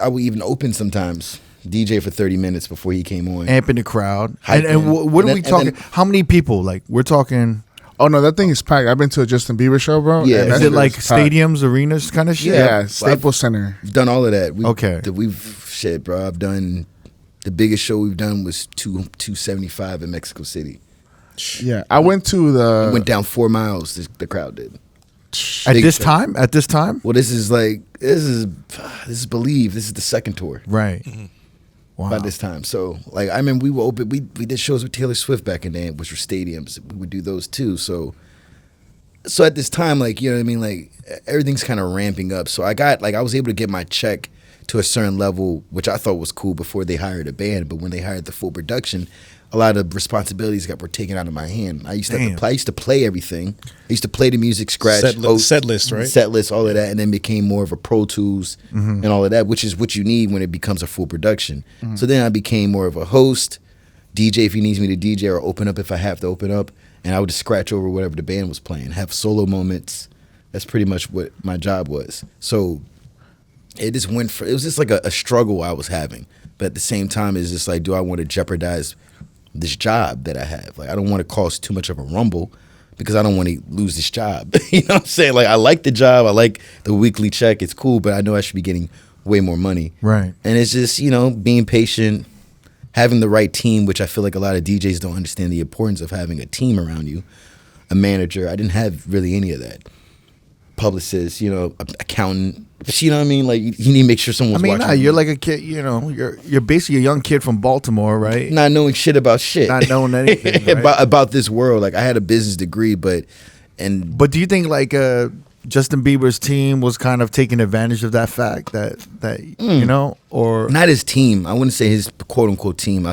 I would even open sometimes. DJ for 30 minutes before he came on. Amping the crowd. And what are we talking? How many people? Like, we're talking. Oh no, that thing is packed. I've been to a Justin Bieber show, bro. Yeah, is it like stadiums, arenas, kind of shit? Yeah, Staples Center. We've done all of that. Okay, bro. I've done the biggest show we've done was 275 in Mexico City. Yeah, I went to we went down 4 miles. The crowd did. At this time? Well, this is Believe. This is the second tour. Right. Mm-hmm. by this time. So like I remember we were open. We did shows with Taylor Swift back in the day, which were stadiums. We would do those too. So at this time, like, you know what I mean, like everything's kind of ramping up. So I was able to get my check to a certain level, which I thought was cool before they hired a band. But when they hired the full production, a lot of responsibilities were taken out of my hand. I used to play everything. I used to play the music, scratch, set list, right? Set list, all of that, and then became more of a Pro Tools and all of that, which is what you need when it becomes a full production. So then I became more of a host, DJ if he needs me to DJ, or open up if I have to open up, and I would just scratch over whatever the band was playing, have solo moments. That's pretty much what my job was. So it just it was just like a struggle I was having, but at the same time, it's just like, do I want to jeopardize this job that I have? Like, I don't want to cause too much of a rumble because I don't want to lose this job. You know what I'm saying? Like, I like the job. I like the weekly check. It's cool, but I know I should be getting way more money. Right. And it's just, you know, being patient, having the right team, which I feel like a lot of DJs don't understand the importance of having a team around you, a manager. I didn't have really any of that. Publicist, you know, accountant. You know what I mean? Like, you need to make sure someone's watching. Nah, you're like a kid, you know, you're basically a young kid from Baltimore, right? Not knowing shit about shit. Not knowing anything, right? about this world. Like, I had a business degree, but do you think like Justin Bieber's team was kind of taking advantage of that fact that you know, or not his team? I wouldn't say his quote unquote team. I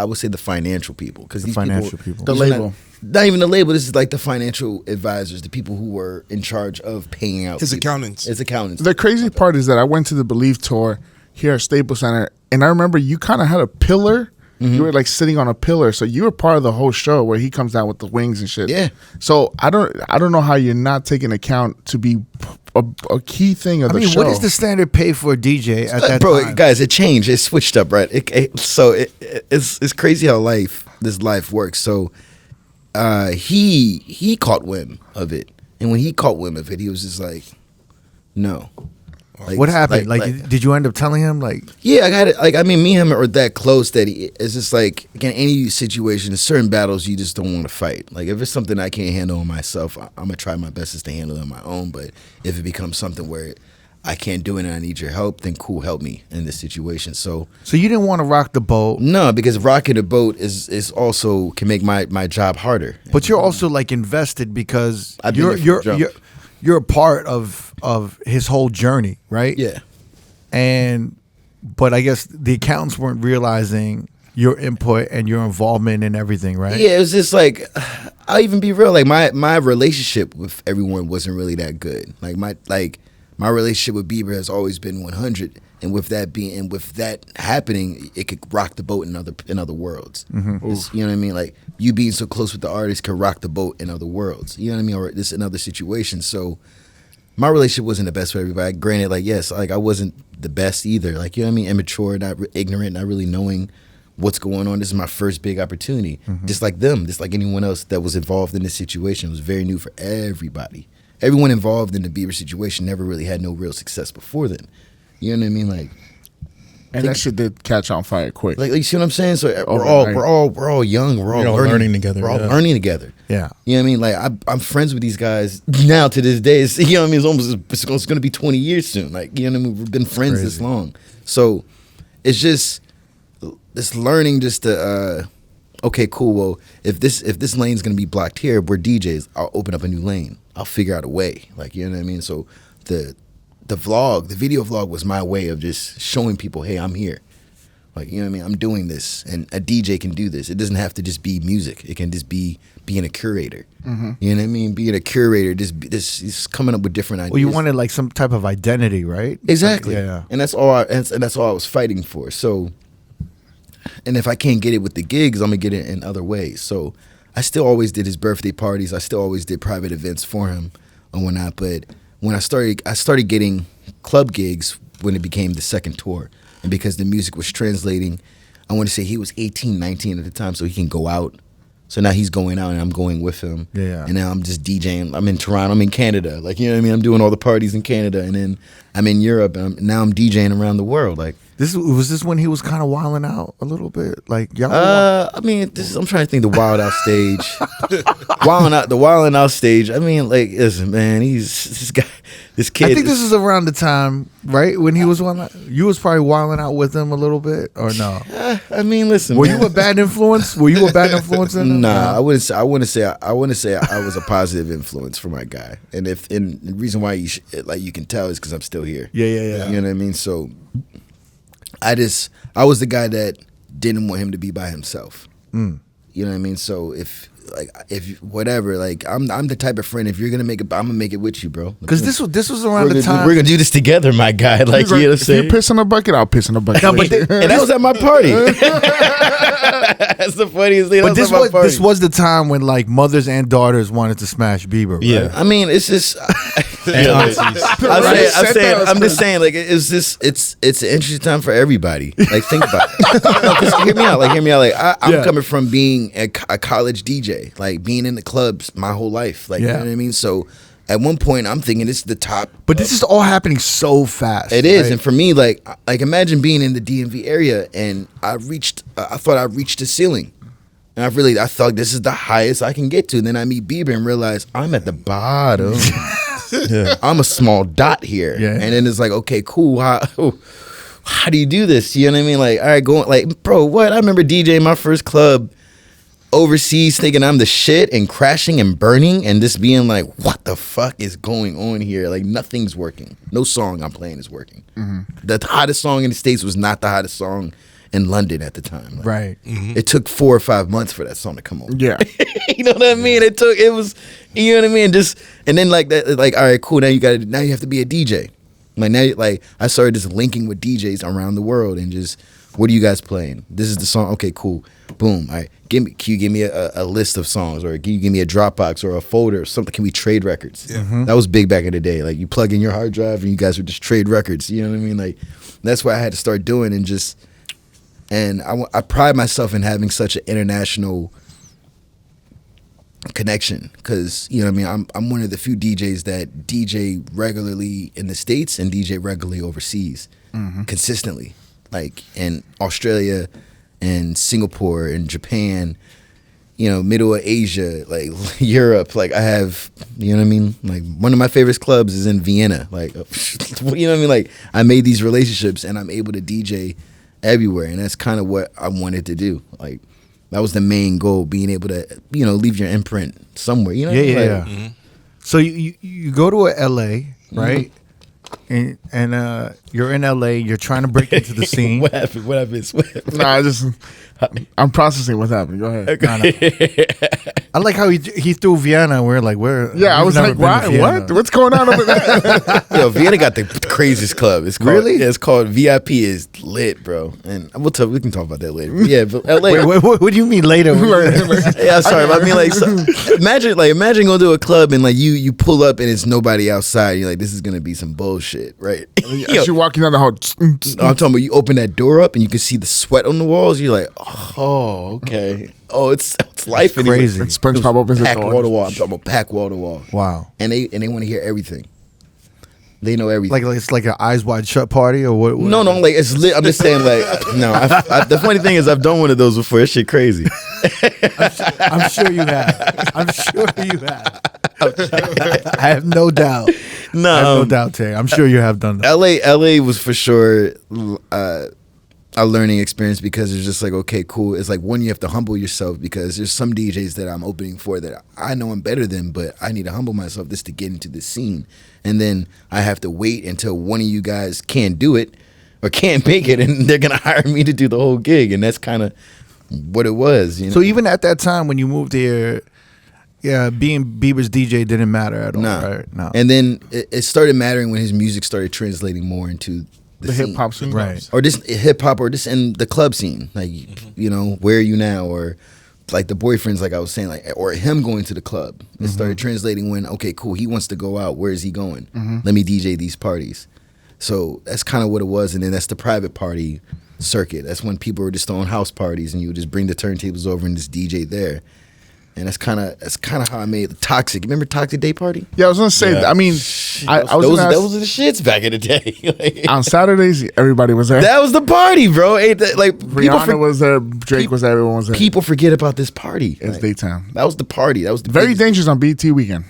would say the financial people, because these people, the label. Not even the label. This is like the financial advisors, the people who were in charge of paying out his people. accountants. His accountants. The crazy part is that I went to the Believe tour here at Staples Center, and I remember you kind of had a pillar. You were like sitting on a pillar, so you were part of the whole show where he comes down with the wings and shit. Yeah. So I don't know how you're not taking account to be a key thing of the show. What is the standard pay for a DJ at that time? Guys, it changed. It switched up, right? It's crazy how this life works. So he caught wind of it, and when he caught wind of it, he was just like, no. Like, what happened? Like, did you end up telling him? Like, yeah, I got it. Like, I mean, me and him are that close that it's just like, in any situation, certain battles you just don't want to fight. Like, if it's something I can't handle on myself, I'm gonna try my best to handle it on my own. But if it becomes something where I can't do it and I need your help, then cool, help me in this situation. So you didn't want to rock the boat? No, because rocking the boat is also can make my job harder. But you're also like invested because you're a part of his whole journey, right? Yeah. But I guess the accountants weren't realizing your input and your involvement in everything, right? Yeah, it was just like, I'll even be real. Like, my relationship with everyone wasn't really that good. Like my relationship with Bieber has always been 100, and with that happening, it could rock the boat in other worlds. You know what I mean? Like, you being so close with the artist could rock the boat in other worlds. You know what I mean? Or this another situation. So my relationship wasn't the best for everybody. Granted, like, yes, like, I wasn't the best either. Like, you know what I mean? Immature, ignorant, not really knowing what's going on. This is my first big opportunity. Just like them, just like anyone else that was involved in this situation. It was very new for everybody. Everyone involved in the Bieber situation never really had no real success before then. You know what I mean? Like, and that shit did catch on fire quick. Like, you see what I'm saying? So we're all young. We're all learning together. We're all learning together. Yeah. You know what I mean? Like, I'm friends with these guys now to this day. You know what I mean? It's going to be 20 years soon. Like, you know what I mean? We've been friends this long. So it's just this learning just to okay, cool. Well, if this lane's gonna be blocked here, we're DJs. I'll open up a new lane. I'll figure out a way. Like, you know what I mean? So the video vlog was my way of just showing people, hey, I'm here. Like, you know what I mean? I'm doing this, and a DJ can do this. It doesn't have to just be music. It can just be being a curator. You know what I mean? Being a curator, just coming up with different ideas. Well, you wanted like some type of identity, right? Exactly. Yeah. And that's all. And that's all I was fighting for. So. And if I can't get it with the gigs, I'm gonna get it in other ways. So I still always did his birthday parties. I still always did private events for him and whatnot. But when I started getting club gigs when it became the second tour. And because the music was translating, I want to say he was 18, 19 at the time, so he can go out. So now he's going out and I'm going with him. Yeah. And now I'm just DJing. I'm in Toronto. I'm in Canada. Like, you know what I mean? I'm doing all the parties in Canada. And then I'm in Europe. And now I'm DJing around the world. Like, this when he was kind of wilding out a little bit, like y'all. I mean, I'm trying to think the wild out stage, the wilding out stage. I mean, like, listen, man, this kid. I think this is around the time, right, when he was wilding out. You was probably wilding out with him a little bit, or no? I mean, listen. Were you a bad influence? Were you a bad influence in him? Nah, I wouldn't say. I want to say I was a positive influence for my guy, and the reason why you can tell is because I'm still here. Yeah. You know what I mean? So. I was the guy that didn't want him to be by himself. You know what I mean? So if whatever, like I'm the type of friend. If you're gonna make it, I'm gonna make it with you, bro. Because this was around the time we're gonna do this together, my guy. Like, you know what I'm saying? If you piss in a bucket, I'll piss in a bucket. No, and that was at my party. That's the funniest thing. But this was the time when like mothers and daughters wanted to smash Bieber. Right? Yeah, I mean, it's just. I'm just saying, like, it's an interesting time for everybody. Like, think about it. No, 'cause hear me out. Like, I'm coming from being a college DJ, like being in the clubs my whole life. Like, you know what I mean? So at one point, I'm thinking this is the top. But this is all happening so fast. It is, right? And for me, like imagine being in the DMV area, and I thought I reached the ceiling. And I thought this is the highest I can get to. And then I meet Bieber and realize I'm at the bottom. I'm a small dot here. Yeah. And then it's like, okay, cool. How do you do this? You know what I mean? Like, all right, going, like, bro, what? I remember DJing my first club overseas thinking I'm the shit and crashing and burning and just being like, what the fuck is going on here? Like, nothing's working. No song I'm playing is working. The hottest song in the States was not the hottest song in London at the time. Like, right. It took 4 or 5 months for that song to come on. Yeah. You know what I mean? It was, you know what I mean? And then like that, like, all right, cool. Now you have to be a DJ. Like, now, like, I started just linking with DJs around the world and just, what are you guys playing? This is the song. Okay, cool. Boom. All right. Can you give me a list of songs, or can you give me a Dropbox or a folder or something? Can we trade records? That was big back in the day. Like, you plug in your hard drive and you guys would just trade records. You know what I mean? Like, that's what I had to start doing. And I pride myself in having such an international connection, because, you know what I mean, I'm one of the few DJs that DJ regularly in the States and DJ regularly overseas, consistently, like in Australia and Singapore and Japan, you know, middle of Asia, like Europe. Like, I have, you know what I mean, like one of my favorite clubs is in Vienna. Like, you know what I mean, like I made these relationships and I'm able to DJ everywhere, and that's kind of what I wanted to do. Like, that was the main goal, being able to, you know, leave your imprint somewhere. You know, yeah. So you go to a LA, right? And you're in LA. You're trying to break into the scene. What happened? Nah, I'm processing what happened. Go ahead. I like how he threw Vienna. We're like, I was like, why? What? What's going on over there? Yo, Vienna got the craziest club. It's called, really? Yeah, it's called VIP. Is lit, bro. And we can talk about that later. Yeah, but LA. Wait, what do you mean later? Yeah, sorry. I mean, like, imagine going to a club and like you pull up and it's nobody outside. You're like, this is gonna be some bullshit, right? You're walking down the hall. I'm talking about, you open that door up and you can see the sweat on the walls. You're like, oh, okay. Oh, it's life. It's crazy. It's SpongeBob opens the pack door. wall to wall. I'm talking about pack wall to wall. Wow. And they want to hear everything. They know everything. Like it's like an eyes wide shut party, or what? No, like it's lit. I'm just saying, like, no. The funny thing is, I've done one of those before. This shit crazy. I'm sure you have. I have no doubt. No, I have no doubt, Tay. I'm sure you have done that. LA was for sure a learning experience, because it's just like, okay, cool. It's like, one, you have to humble yourself, because there's some DJs that I'm opening for that I know I'm better than, but I need to humble myself just to get into the scene. And then I have to wait until one of you guys can't do it or can't make it, and they're gonna hire me to do the whole gig. And that's kind of what it was. You know? So even at that time when you moved here, yeah, being Bieber's DJ didn't matter at all, right? No. And then it started mattering when his music started translating more into the hip hop scene, right? Or just hip hop, or just in the club scene, like, you know, Where Are You Now, or like the boyfriends, like I was saying, like, or him going to the club. It started translating when, okay, cool, he wants to go out. Where is he going? Let me DJ these parties. So that's kind of what it was. And then that's the private party circuit. That's when people were just throwing house parties, and you would just bring the turntables over and just DJ there. And that's kind of how I made the Toxic. Remember Toxic Day Party? Yeah, I was gonna say. I mean, I was those are the shits back in the day. On Saturdays, everybody was there. That was the party, bro. Ain't that, like Rihanna was there, Drake was there, everyone was there. People forget about this party. It's daytime. That was the party. That was the very dangerous on BT weekend.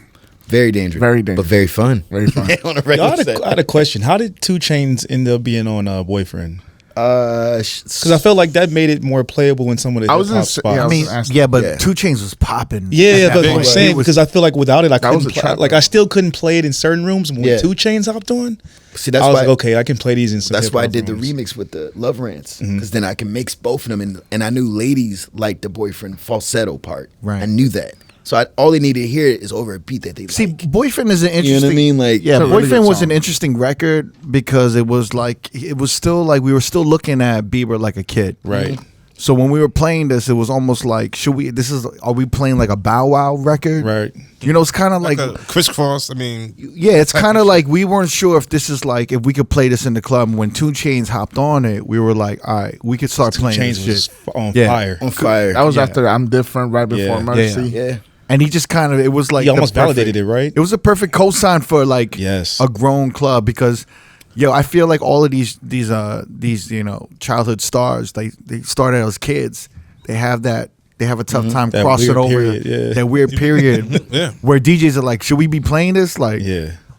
Very dangerous. Very dangerous. But very fun. Very fun. I had a question. How did 2 Chainz end up being on Boyfriend? Because I felt like that made it more playable in some of the hip hop spots. I mean, but 2 Chainz was popping. Yeah, that's what I'm saying. Because I feel like without it, I still couldn't play it in certain rooms. When 2 Chainz hopped on, see, that's I was why, like, okay, I can play these in some. That's why I did the remix with the Love Rants, because then I can mix both of them, and I knew ladies liked the Boyfriend falsetto part. Right, I knew that. So all they needed to hear is over a beat that they see. Like. Boyfriend is an interesting. You know what I mean? Like, yeah, Boyfriend was an interesting record because it was still like we were still looking at Bieber like a kid, right? Mm-hmm. So when we were playing this, it was almost like, are we playing like a Bow Wow record? Right. You know, it's kind of like a crisscross. I mean, yeah, it's kind of like we weren't sure if this is like if we could play this in the club. When 2 Chainz hopped on it, we were like, all right, we could start playing this shit. On fire. On fire. That was after I'm Different, right before Mercy. Yeah. And he just kind of, it was like he almost validated it, right? It was a perfect cosign for like a grown club because, I feel like all of these childhood stars, they started as kids. They have a tough time crossing over that weird period where DJs are like, should we be playing this? Like,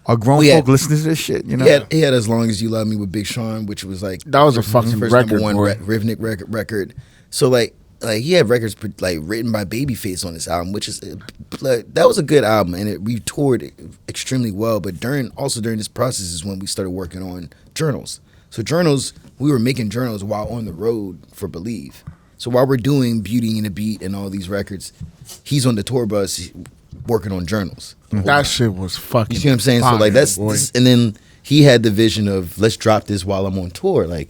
are grown folk listening to this shit? You know, he had As Long As You Love Me with Big Sean, which was like that was a fucking first record, number one Rivnik record. So like he had records like written by Babyface on this album, which is that was a good album, and we toured extremely well. But during this process is when we started working on journals. So we were making journals while on the road for Believe. So while we're doing Beauty and the Beat and all these records, he's on the tour bus working on journals. That shit was fucking. You see what I'm saying? So like and then he had the vision of let's drop this while I'm on tour, like.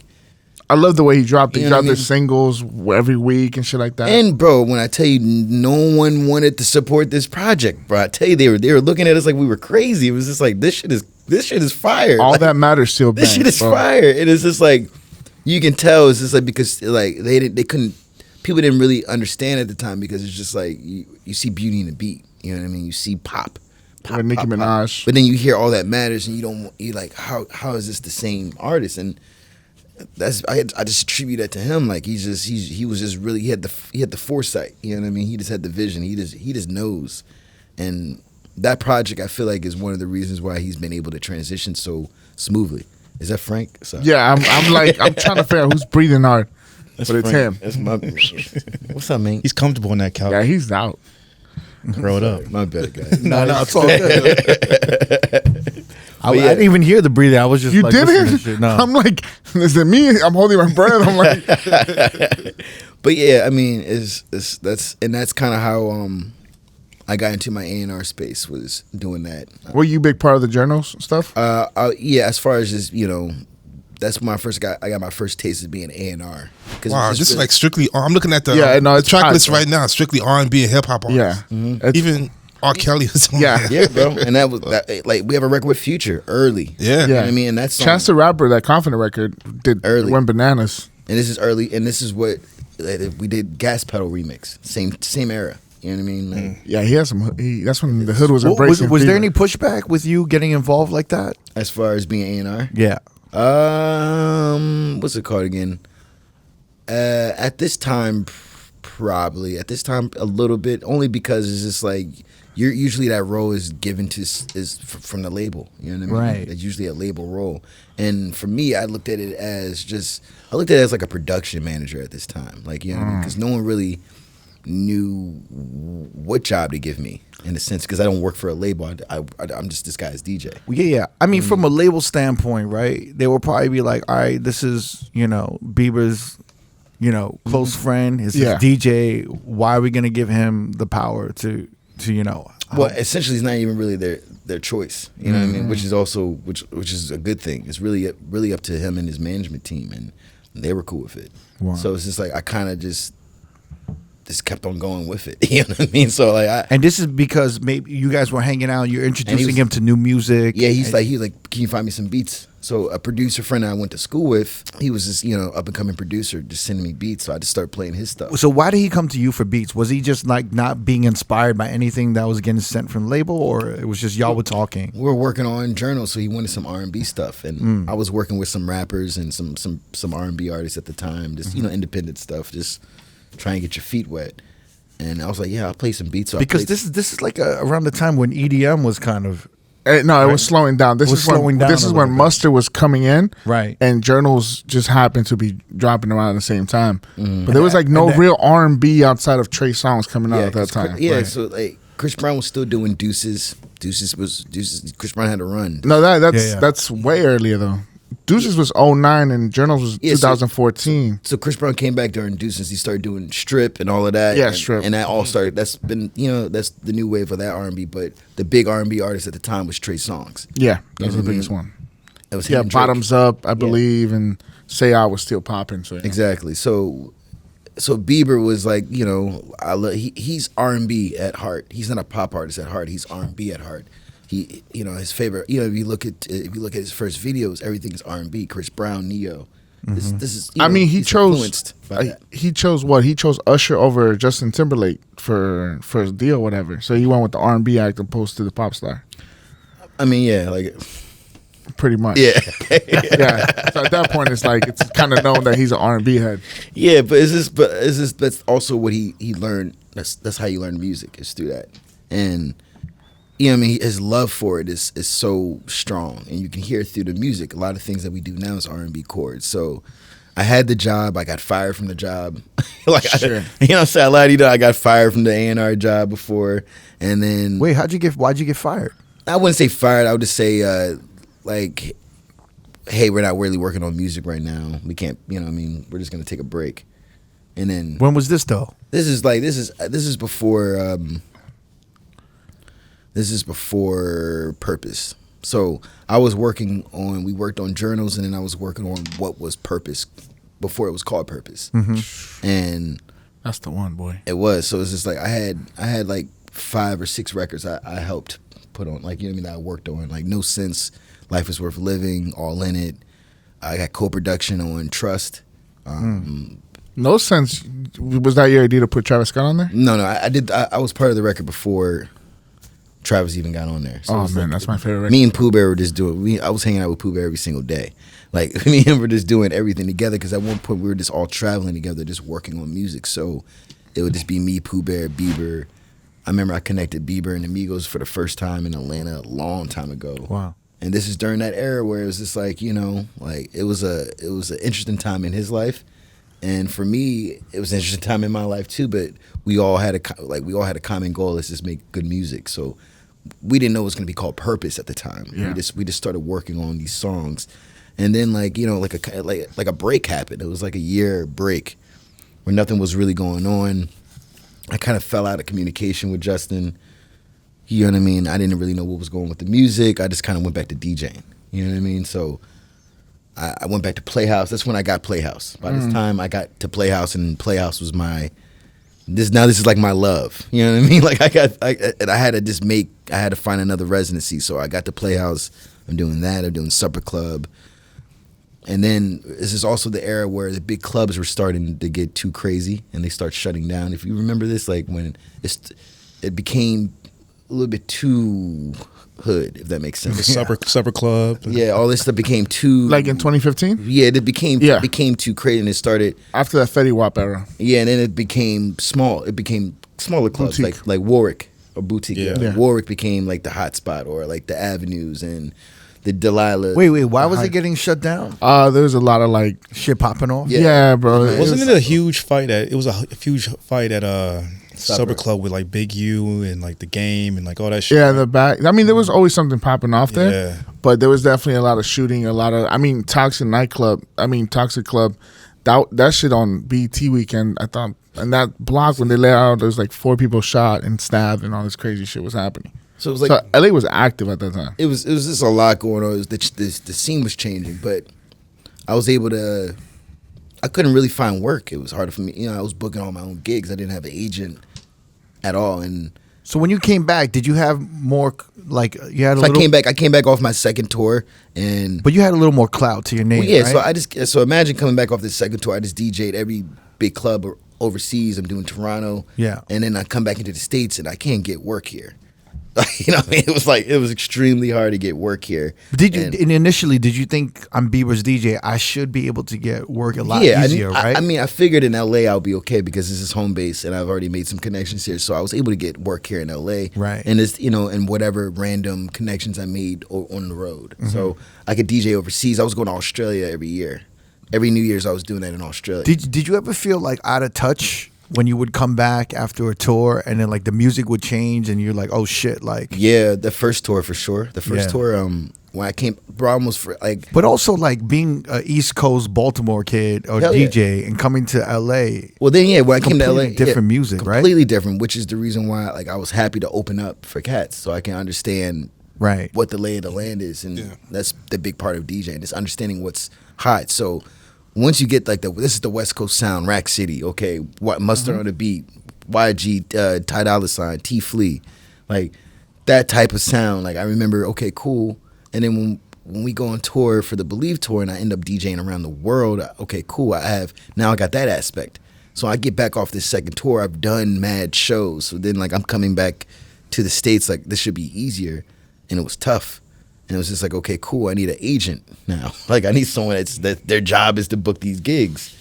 I love the way he dropped it. He dropped his singles every week and shit like that. And bro, when I tell you, no one wanted to support this project, bro. I tell you, they were looking at us like we were crazy. It was just like this shit is fire. All that matters still. This shit is fire. It is just like you can tell. It's just like because like they couldn't. People didn't really understand at the time because it's just like you see Beauty and the Beat. You know what I mean? You see pop, Nicki Minaj. But then you hear All That Matters, and you're like, how is this the same artist? And I just attribute that to him. Like he was just really he had the foresight. You know what I mean? He just had the vision. He just knows. And that project I feel like is one of the reasons why he's been able to transition so smoothly. Is that Frank? Sorry. Yeah, I'm trying to figure out who's breathing hard. But it's him. That's my what's up, man? He's comfortable on that couch. Yeah, he's out. Grow it up. My bad, guys. No, it's all good. I didn't even hear the breathing. I was just you like, didn't? No. I'm like, is it me? I'm holding my breath. I'm like, but yeah, I mean, that's kind of how I got into my A&R space, was doing that. Were you a big part of the journals stuff? Yeah, as far as just that's when I got my first taste of being A&R. Wow, this is like strictly. I'm looking at the track list right now. Strictly R&B and hip hop artists. Yeah, even R. Kelly is on there. Yeah, bro. And that was like we have a record with Future early. Yeah, you know what I mean, and that's Chance the Rapper, that Confident record did early. Went bananas. And this is early, and this is what we did. Gas Pedal remix, same era. You know what I mean? Like, yeah, he has some. That's when the hood was embracing. Was there any pushback with you getting involved like that? As far as being A&R? Yeah. What's it called again? At this time, probably. At this time, a little bit, only because it's just like you're usually that role is given from the label. You know what I mean? Right. It's usually a label role. And for me, I looked at it as like a production manager at this time. Like, you know what I mean? Because no one really knew what job to give me, in a sense, because I don't work for a label. I'm just this guy's DJ. Yeah. I mean, from a label standpoint, right? They will probably be like, all right, this is, Bieber's, close friend. His DJ. Why are we going to give him the power to Well, essentially, it's not even really their choice. You know what I mean? Which is also which is a good thing. It's really up to him and his management team, and they were cool with it. Wow. So it's just like I kind of just just kept on going with it. You know what I mean? So like, and this is because maybe you guys were hanging out. You're introducing him to new music. Yeah, he was like, can you find me some beats? So a producer friend I went to school with, he was this up and coming producer, just sending me beats. So I just started playing his stuff. So why did he come to you for beats? Was he just like not being inspired by anything that was getting sent from the label, or it was just y'all were talking? We were working on journals, so he wanted some R&B stuff, and I was working with some rappers and some R&B artists at the time, just independent stuff, just trying to get your feet wet. And I was like, yeah, I'll play some beats. So because this is like around the time when EDM was kind of. No, it was slowing down. This is when Mustard was coming in, right? And journals just happened to be dropping around at the same time. But there was like no real R&B outside of Trey songs coming out at that time. So like Chris Brown was still doing Deuces. Deuces. Chris Brown had to run. No, that's way earlier though. Deuces was 2009 and Journals was 2014. So Chris Brown came back during Deuces. He started doing Strip and all of that. Yeah, Strip. And that all started, that's been, that's the new wave of that R&B. But the big R&B artist at the time was Trey Songz. Yeah, that was the biggest one. It was him and Drake. Bottoms Up, I believe, and Say I was still popping. So Exactly. So Bieber was like, he's R&B at heart. He's not a pop artist at heart. He's R&B at heart. He, his favorite. If you look at his first videos, everything's R&B. Chris Brown, Neo. This is. He chose. He chose what? He chose Usher over Justin Timberlake for a deal, or whatever. So he went with the R&B act opposed to the pop star. Pretty much. Yeah. Yeah. So at that point, it's like it's kind of known that he's an R&B head. Yeah, but that's also what he learned. That's how you learn music, is through that. And his love for it is so strong, and you can hear it through the music. A lot of things that we do now is R&B chords. So I had the job. I got fired from the job. Sure. I got fired from the A&R job before, and then wait, why'd you get fired? I wouldn't say fired. I would just say hey, we're not really working on music right now. We can't. We're just gonna take a break. And then when was this though? This is before. This is before Purpose. So we worked on journals, and then I was working on what was Purpose before it was called Purpose. Mm-hmm. And that's the one, boy. It was. So it's just like I had like 5 or 6 records I helped put on, that I worked on, like No Sense, Life is Worth Living, All in It. I got co-production on Trust. No Sense, was that your idea to put Travis Scott on there? No, I did. I was part of the record before Travis even got on there. So that's my favorite record. Me and Pooh Bear were just I was hanging out with Pooh Bear every single day. Like, me and him were just doing everything together, because at one point we were just all traveling together, just working on music. So it would just be me, Pooh Bear, Bieber. I remember I connected Bieber and Amigos for the first time in Atlanta a long time ago. Wow. And this is during that era where it was just like, it was an interesting time in his life. And for me, it was an interesting time in my life too. But we all had a common goal: let's just make good music. So we didn't know it was going to be called Purpose at the time. Yeah. We just started working on these songs, and then like a break happened. It was like a year break where nothing was really going on. I kind of fell out of communication with Justin. You know what I mean? I didn't really know what was going on with the music. I just kind of went back to DJing. You know what I mean? So I went back to Playhouse. That's when I got Playhouse. By this time, I got to Playhouse, and Playhouse was this is like my love. You know what I mean? Like I had to find another residency. So I got to Playhouse. I'm doing that. I'm doing Supper Club. And then this is also the era where the big clubs were starting to get too crazy, and they start shutting down. If you remember this, like when it became a little bit too hood, if that makes sense. The supper club. Yeah, all this stuff became too, like in 2015. Yeah, it became too crazy, and it started after that Fetty Wap era. Yeah, and then it became small. It became smaller clubs, boutique. like Warwick or Boutique. Yeah. Warwick became like the hot spot, or like the Avenues and the Delilah. Wait, why was it getting shut down? There was a lot of like shit popping off. Yeah, bro. Wasn't it a huge fight at Supper Club with like Big U and like The Game and like all that shit? Yeah, in the back. I mean, there was always something popping off there. Yeah. But there was definitely a lot of shooting, Toxic Club. That shit on BT weekend, I thought, and that block when they let out, there was like 4 people shot and stabbed, and all this crazy shit was happening. So it was like LA was active at that time. It was just a lot going on. The scene was changing, but I was able to I couldn't really find work. It was hard for me. You know, I was booking all my own gigs. I didn't have an agent at all. And so when you came back, did you have more like you had? I came back off my second tour, but you had a little more clout to your name. Well, yeah, right? So imagine coming back off this second tour. I just DJ'd every big club overseas. I'm doing Toronto. Yeah, and then I come back into the States and I can't get work here. You know what I mean? It was extremely hard to get work here. Did you initially did you think I'm Bieber's DJ? I should be able to get work a lot easier, right? I mean, I figured in LA I'll be okay because this is home base and I've already made some connections here, so I was able to get work here in LA, right? And it's and whatever random connections I made on the road, so I could DJ overseas. I was going to Australia every year, every New Year's I was doing that in Australia. Did you ever feel like out of touch when you would come back after a tour and then like the music would change and you're like, oh shit, like yeah, the first tour for sure. The first tour, when I came, bro, almost for like. But also like being an East Coast Baltimore kid or DJ and coming to LA. Well, then when I came to LA, different music, right? Completely different, which is the reason why like I was happy to open up for cats so I can understand what the lay of the land is, and that's the big part of DJing. It's understanding what's hot. So. Once you get like this is the West Coast sound, Rack City, okay, Mustard on the Beat, YG, Ty Dolla $ign, T Flea, like that type of sound. Like I remember, okay, cool. And then when we go on tour for the Believe tour and I end up DJing around the world, okay, cool. I got that aspect. So I get back off this second tour. I've done mad shows. So then like I'm coming back to the States, like this should be easier, and it was tough. And it was just like, okay, cool. I need an agent now. Like I need someone that their job is to book these gigs.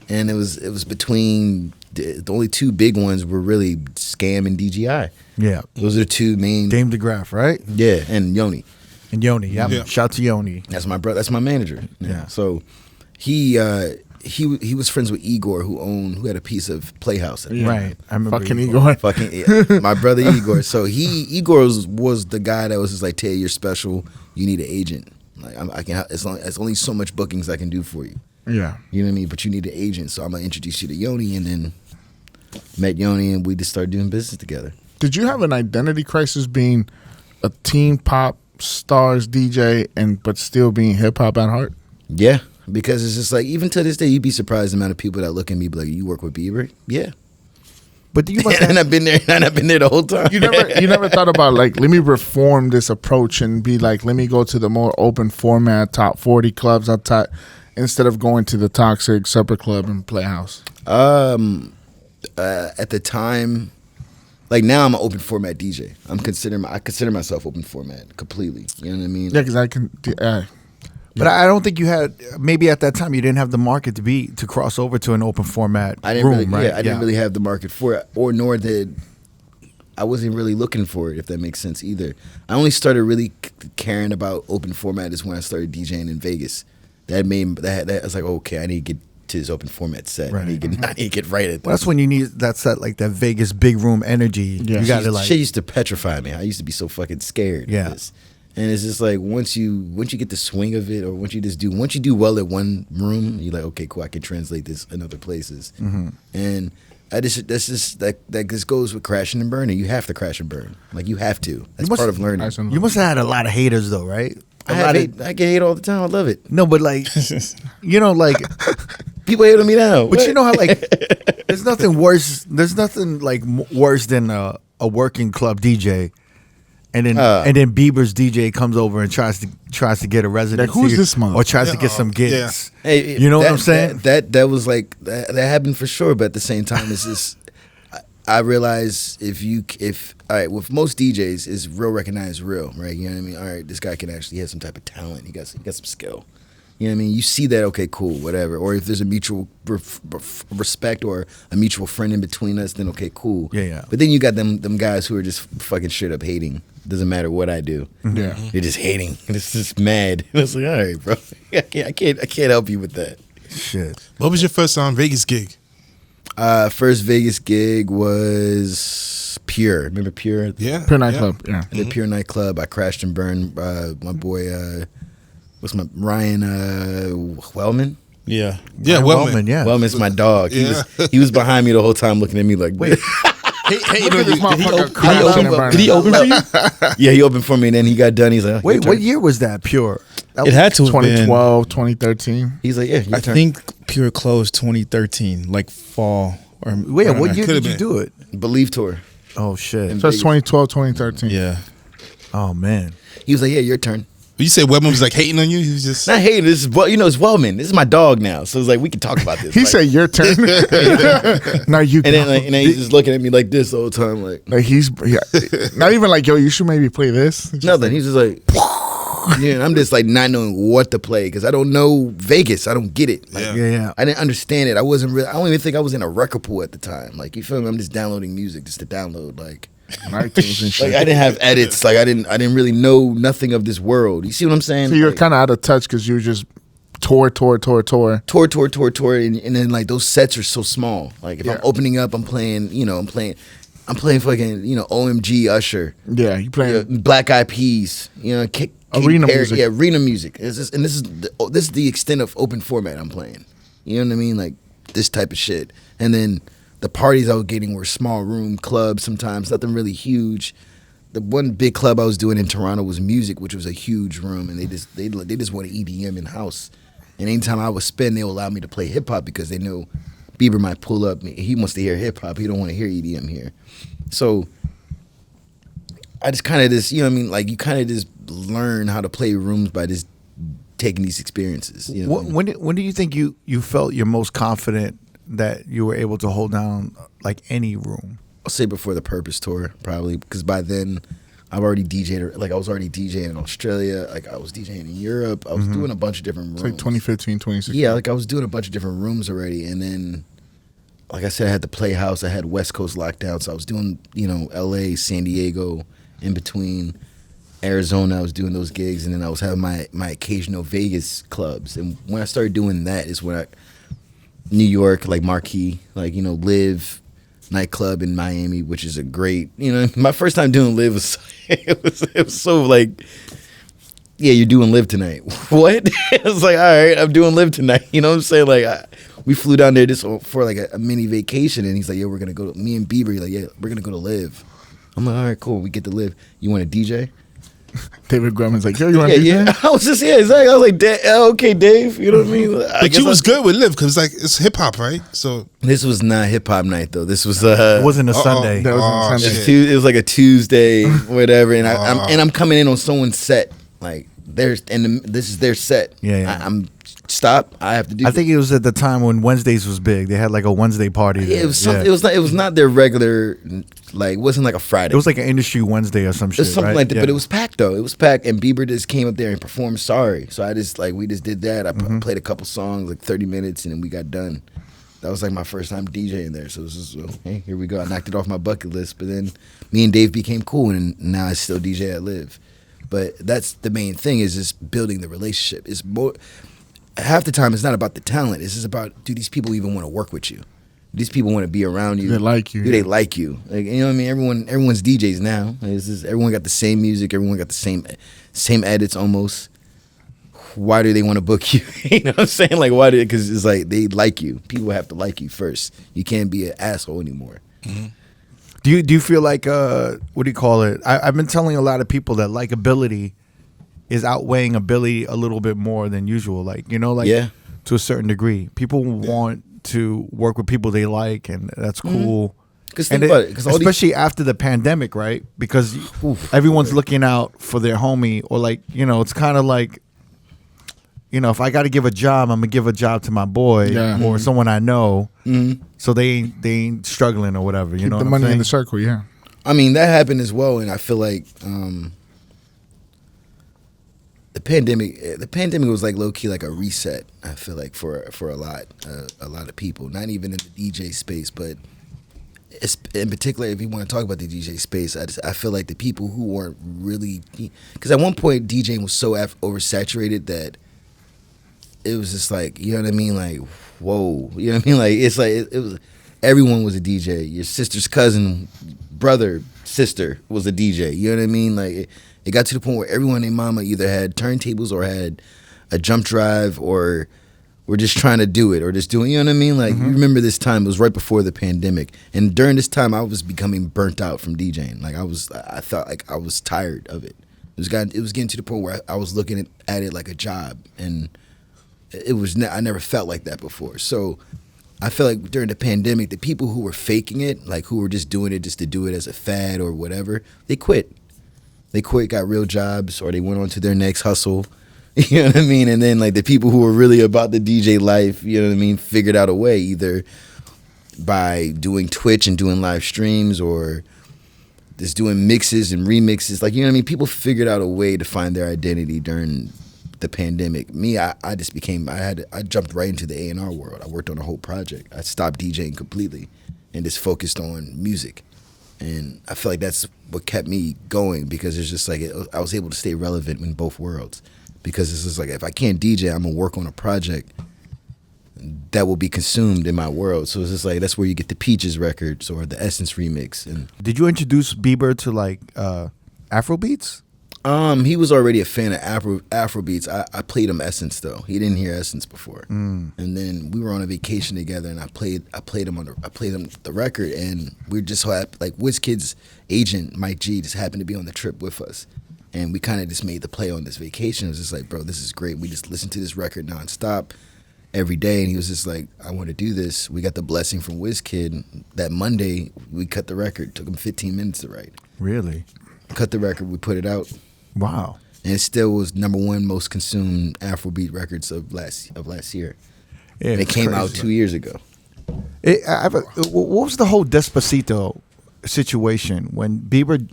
And it was between the only two big ones were really Scam and DGI. Yeah, those are the two main. Dame DeGraff, right? Yeah, and Yoni. Yeah. Shout to Yoni. That's my brother. That's my manager. Yeah. So he was friends with Igor, who had a piece of Playhouse. Right. I remember fucking Igor. My brother Igor. So Igor was the guy that was just like, Tay, you're special. You need an agent. Like I can. It's only so much bookings I can do for you. Yeah. You know what I mean? But you need an agent. So I'm gonna introduce you to Yoni, and then met Yoni, and we just started doing business together. Did you have an identity crisis being a teen pop stars DJ but still being hip hop at heart? Yeah. Because it's just like, even to this day, you'd be surprised the amount of people that look at me be like, you work with Bieber? Yeah. But you must and I've been there the whole time. You never thought about like, let me reform this approach and be like, let me go to the more open format, top 40 clubs up top, instead of going to the toxic supper club and Playhouse? At the time, like now I'm an open format DJ. I consider myself open format completely. You know what I mean? Yeah, because I can. But I don't think you had, maybe at that time you didn't have the market to cross over to an open format room, right? I didn't really have the market for it, nor did I wasn't really looking for it, if that makes sense either. I only started really caring about open format is when I started DJing in Vegas. That I was like, okay, I need to get to this open format set. Right. I need to get right at that. Well, that's when you need that set, like that Vegas big room energy. Yeah. You got to like. Shit used to petrify me. I used to be so fucking scared. Yeah. Of this. And it's just like once you get the swing of it, or once you do well at one room, you're like, okay, cool, I can translate this in other places. Mm-hmm. And that just goes with crashing and burning. You have to crash and burn, like you have to. That's part of learning. You must have had a lot of haters though, right? I get hate all the time. I love it. No, but like, like people hate on me now. But you know how like there's nothing worse. There's nothing like worse than a working club DJ. And then Bieber's DJ comes over and tries to get a residency. Like, who's this month? Or tries to get some gigs. Yeah. Hey, you know what I'm saying? That was like that happened for sure. But at the same time, it's just I realize if all right, with most DJs, is real recognized real, right? You know what I mean? All right, this guy can actually have some type of talent. He got some skill. You know what I mean? You see that, okay, cool, whatever. Or if there's a mutual respect or a mutual friend in between us, then okay, cool. Yeah. But then you got them guys who are just fucking straight up hating. Doesn't matter what I do. Yeah. They're just hating. It's just mad. It's like, all right, bro. I can't help you with that. Shit. What was your first Vegas gig? First Vegas gig was Pure. Remember Pure? Yeah. Pure nightclub. Yeah. The Pure nightclub. I crashed and burned. My boy. What's my Ryan Wellman? Yeah, Wellman. Yeah, Wellman's my dog. He was behind me the whole time, looking at me like, wait. Hey, did he open for you? Yeah, he opened for me, and then he got done. He's like, wait, what year was that? Pure. It had to have 2012, 2013. He's like, yeah. I think Pure closed 2013, like fall. Or wait, what year did you do it? Believe tour. Oh shit! So it's 2012, 2013. Yeah. Oh man. He was like, yeah, your turn. You say Webman was like hating on you? He was just not hating. This is it's Wellman. This is my dog now, so it's like we can talk about this. He said your turn. Now you. And then he's just looking at me like this the whole time, like he's not even like, yo, you should maybe play this. Nothing. He's just like, yeah. I'm just like not knowing what to play because I don't know Vegas. I don't get it. Like, yeah. I didn't understand it. I wasn't really. I don't even think I was in a record pool at the time. Like you feel me? I'm just downloading music just to download. Like. iTunes and shit. Like I didn't have edits. Like I didn't really know nothing of this world. You see what I'm saying? So you're like, kind of out of touch because you were just tour, and then like those sets are so small. Like if I'm opening up, I'm playing fucking OMG Usher. Yeah, you playing Black Eyed Peas. Arena music. Yeah, arena music. This is the extent of open format I'm playing. You know what I mean? Like this type of shit, and then. The parties I was getting were small room clubs sometimes, nothing really huge. The one big club I was doing in Toronto was Music, which was a huge room, and they just wanted EDM in house. And anytime I would spin, they would allow me to play hip hop because they know Bieber might pull up. He wants to hear hip hop. He don't want to hear EDM here. So I just kind of like you kind of just learn how to play rooms by just taking these experiences. You know when do you think you felt your most confident that you were able to hold down like any room? I'll say before the Purpose tour, probably, because by then I've already DJed. Like I was already DJing in Australia. Like I was DJing in Europe. I was doing a bunch of different rooms. It's like 2015, 2016. Yeah, like I was doing a bunch of different rooms already. And then, like I said, I had the Playhouse. I had West Coast lockdown. So I was doing, LA, San Diego, in between Arizona. I was doing those gigs. And then I was having my occasional Vegas clubs. And when I started doing that is when New York, like Marquee, like, Live nightclub in Miami, which is a great, my first time doing Live was, it was so like, yeah, you're doing Live tonight. What? It was like, all right, I'm doing Live tonight. You know what I'm saying? Like, we flew down there just for like a mini vacation, and he's like, yeah, we're going to go to, me and Bieber, he's like, yeah, we're going to go to Live. I'm like, all right, cool, we get to Live. You want to DJ? David Grumman's like, yo, you want to DJ? Yeah. I was just, exactly. I was like, okay, Dave, you know what I mean? But you was good with Live because it's hip hop, right? So this was not hip hop night though. This was it wasn't a Sunday. That wasn't Sunday. It was like a Tuesday, whatever. And I'm coming in on someone's set, like this is their set. Yeah. I'm stop. I have to do. I think it was at the time when Wednesdays was big. They had like a Wednesday party. Yeah, it was something. Yeah. It was not their regular. Like it wasn't like a Friday. It was like an industry Wednesday or some shit. It was something right? like that, but it was packed though. It was packed, and Bieber just came up there and performed "Sorry." So we just did that. I played a couple songs, like 30 minutes, and then we got done. That was like my first time DJing there. So it was just, hey, here we go. I knocked it off my bucket list. But then me and Dave became cool, and now I still DJ at Live. But that's the main thing is just building the relationship. It's more. Half the time, it's not about the talent. It's just about, do these people even want to work with you? These people want to be around you. They like you. Do they like you? Like, you know what I mean? Everyone's DJs now. Everyone got the same music. Everyone got the same edits almost. Why do they want to book you? You know what I'm saying? Like, why? Because it's like they like you. People have to like you first. You can't be an asshole anymore. Mm-hmm. Do you feel like what do you call it? I've been telling a lot of people that likability is outweighing ability a little bit more than usual. Like, to a certain degree. People want to work with people they like, and that's cool. Because think about it. Especially after the pandemic, right? Because everyone's looking out for their homie, or like, it's kind of like, if I got to give a job, I'm going to give a job to my boy or someone I know, so they ain't struggling or whatever. Keep the money in the circle, yeah. I mean, that happened as well, and I feel like... The pandemic was like low key like a reset. I feel like for a lot of people, not even in the DJ space, but in particular, if you want to talk about the DJ space, I feel like the people who weren't really, because at one point DJing was so oversaturated that it was just like, you know what I mean, like whoa, you know what I mean, like it's like it was everyone was a DJ. Your sister's cousin, brother, sister was a DJ. You know what I mean, like. It got to the point where everyone and their mama either had turntables or had a jump drive or were just trying to do it or just doing, you know what I mean? Like, you remember this time, it was right before the pandemic. And during this time, I was becoming burnt out from DJing. Like, I felt like I was tired of it. It was getting to the point where I was looking at it like a job, and I never felt like that before. So I feel like during the pandemic, the people who were faking it, like who were just doing it just to do it as a fad or whatever, they quit. They quit, got real jobs, or they went on to their next hustle. You know what I mean? And then like the people who were really about the DJ life, you know what I mean, figured out a way either by doing Twitch and doing live streams or just doing mixes and remixes. Like, you know what I mean? People figured out a way to find their identity during the pandemic. Me, I just became, I jumped right into the A&R world. I worked on a whole project. I stopped DJing completely and just focused on music. And I feel like that's what kept me going, because it's just like I was able to stay relevant in both worlds. Because it's just like, if I can't DJ, I'm going to work on a project that will be consumed in my world. So it's just like, that's where you get the Peaches records or the Essence remix. And did you introduce Bieber to like Afrobeats? He was already a fan of Afrobeats. I played him Essence though. He didn't hear Essence before. And then we were on a vacation together, and I played him the record, and we were just like WizKid's agent Mike G just happened to be on the trip with us, and we kind of just made the play on this vacation. It was just like, bro, this is great. We just listened to this record nonstop every day, and he was just like, I want to do this. We got the blessing from WizKid. That Monday, we cut the record. It took him 15 minutes to write. Really? Cut the record. We put it out. Wow. And it still was #1 most consumed Afrobeat records of last year. Yeah, and it came out 2 years ago. What was the whole Despacito situation when Bieber?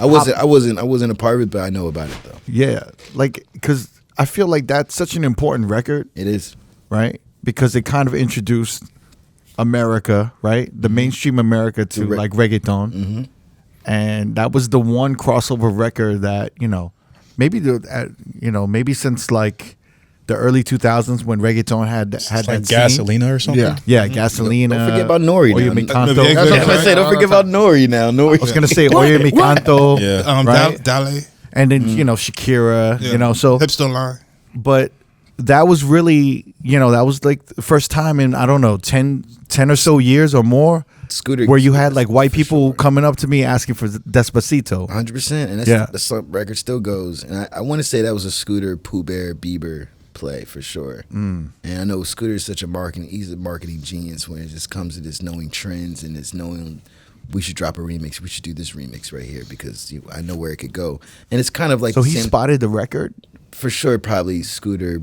I wasn't a part of it, but I know about it though. Yeah, like, because I feel like that's such an important record. It is, right? Because it kind of introduced America, right? The mainstream America to like reggaeton. Mm-hmm. And that was the one crossover record that, maybe since like the early 2000s when reggaeton had like that Gasolina or something. Yeah, Gasolina. Don't forget about Nori. Oye Mi Canto. That's what I was gonna say. Don't forget about Nori now. Nori. I was gonna say Oye Mi Canto. Yeah. Right? Dale. And then Shakira. Yeah. So Hips Don't Lie. But that was really, that was like the first time in, I don't know, 10 or so years or more, Scooter, where you had like white people coming up to me asking for Despacito. 100%. And that's the record still goes. And I want to say that was a Scooter, Pooh Bear, Bieber play for sure. And I know Scooter is such he's a marketing genius when it just comes to this knowing trends and this knowing we should drop a remix. We should do this remix right here because I know where it could go. And it's kind of like, so he spotted the record? For sure, probably Scooter,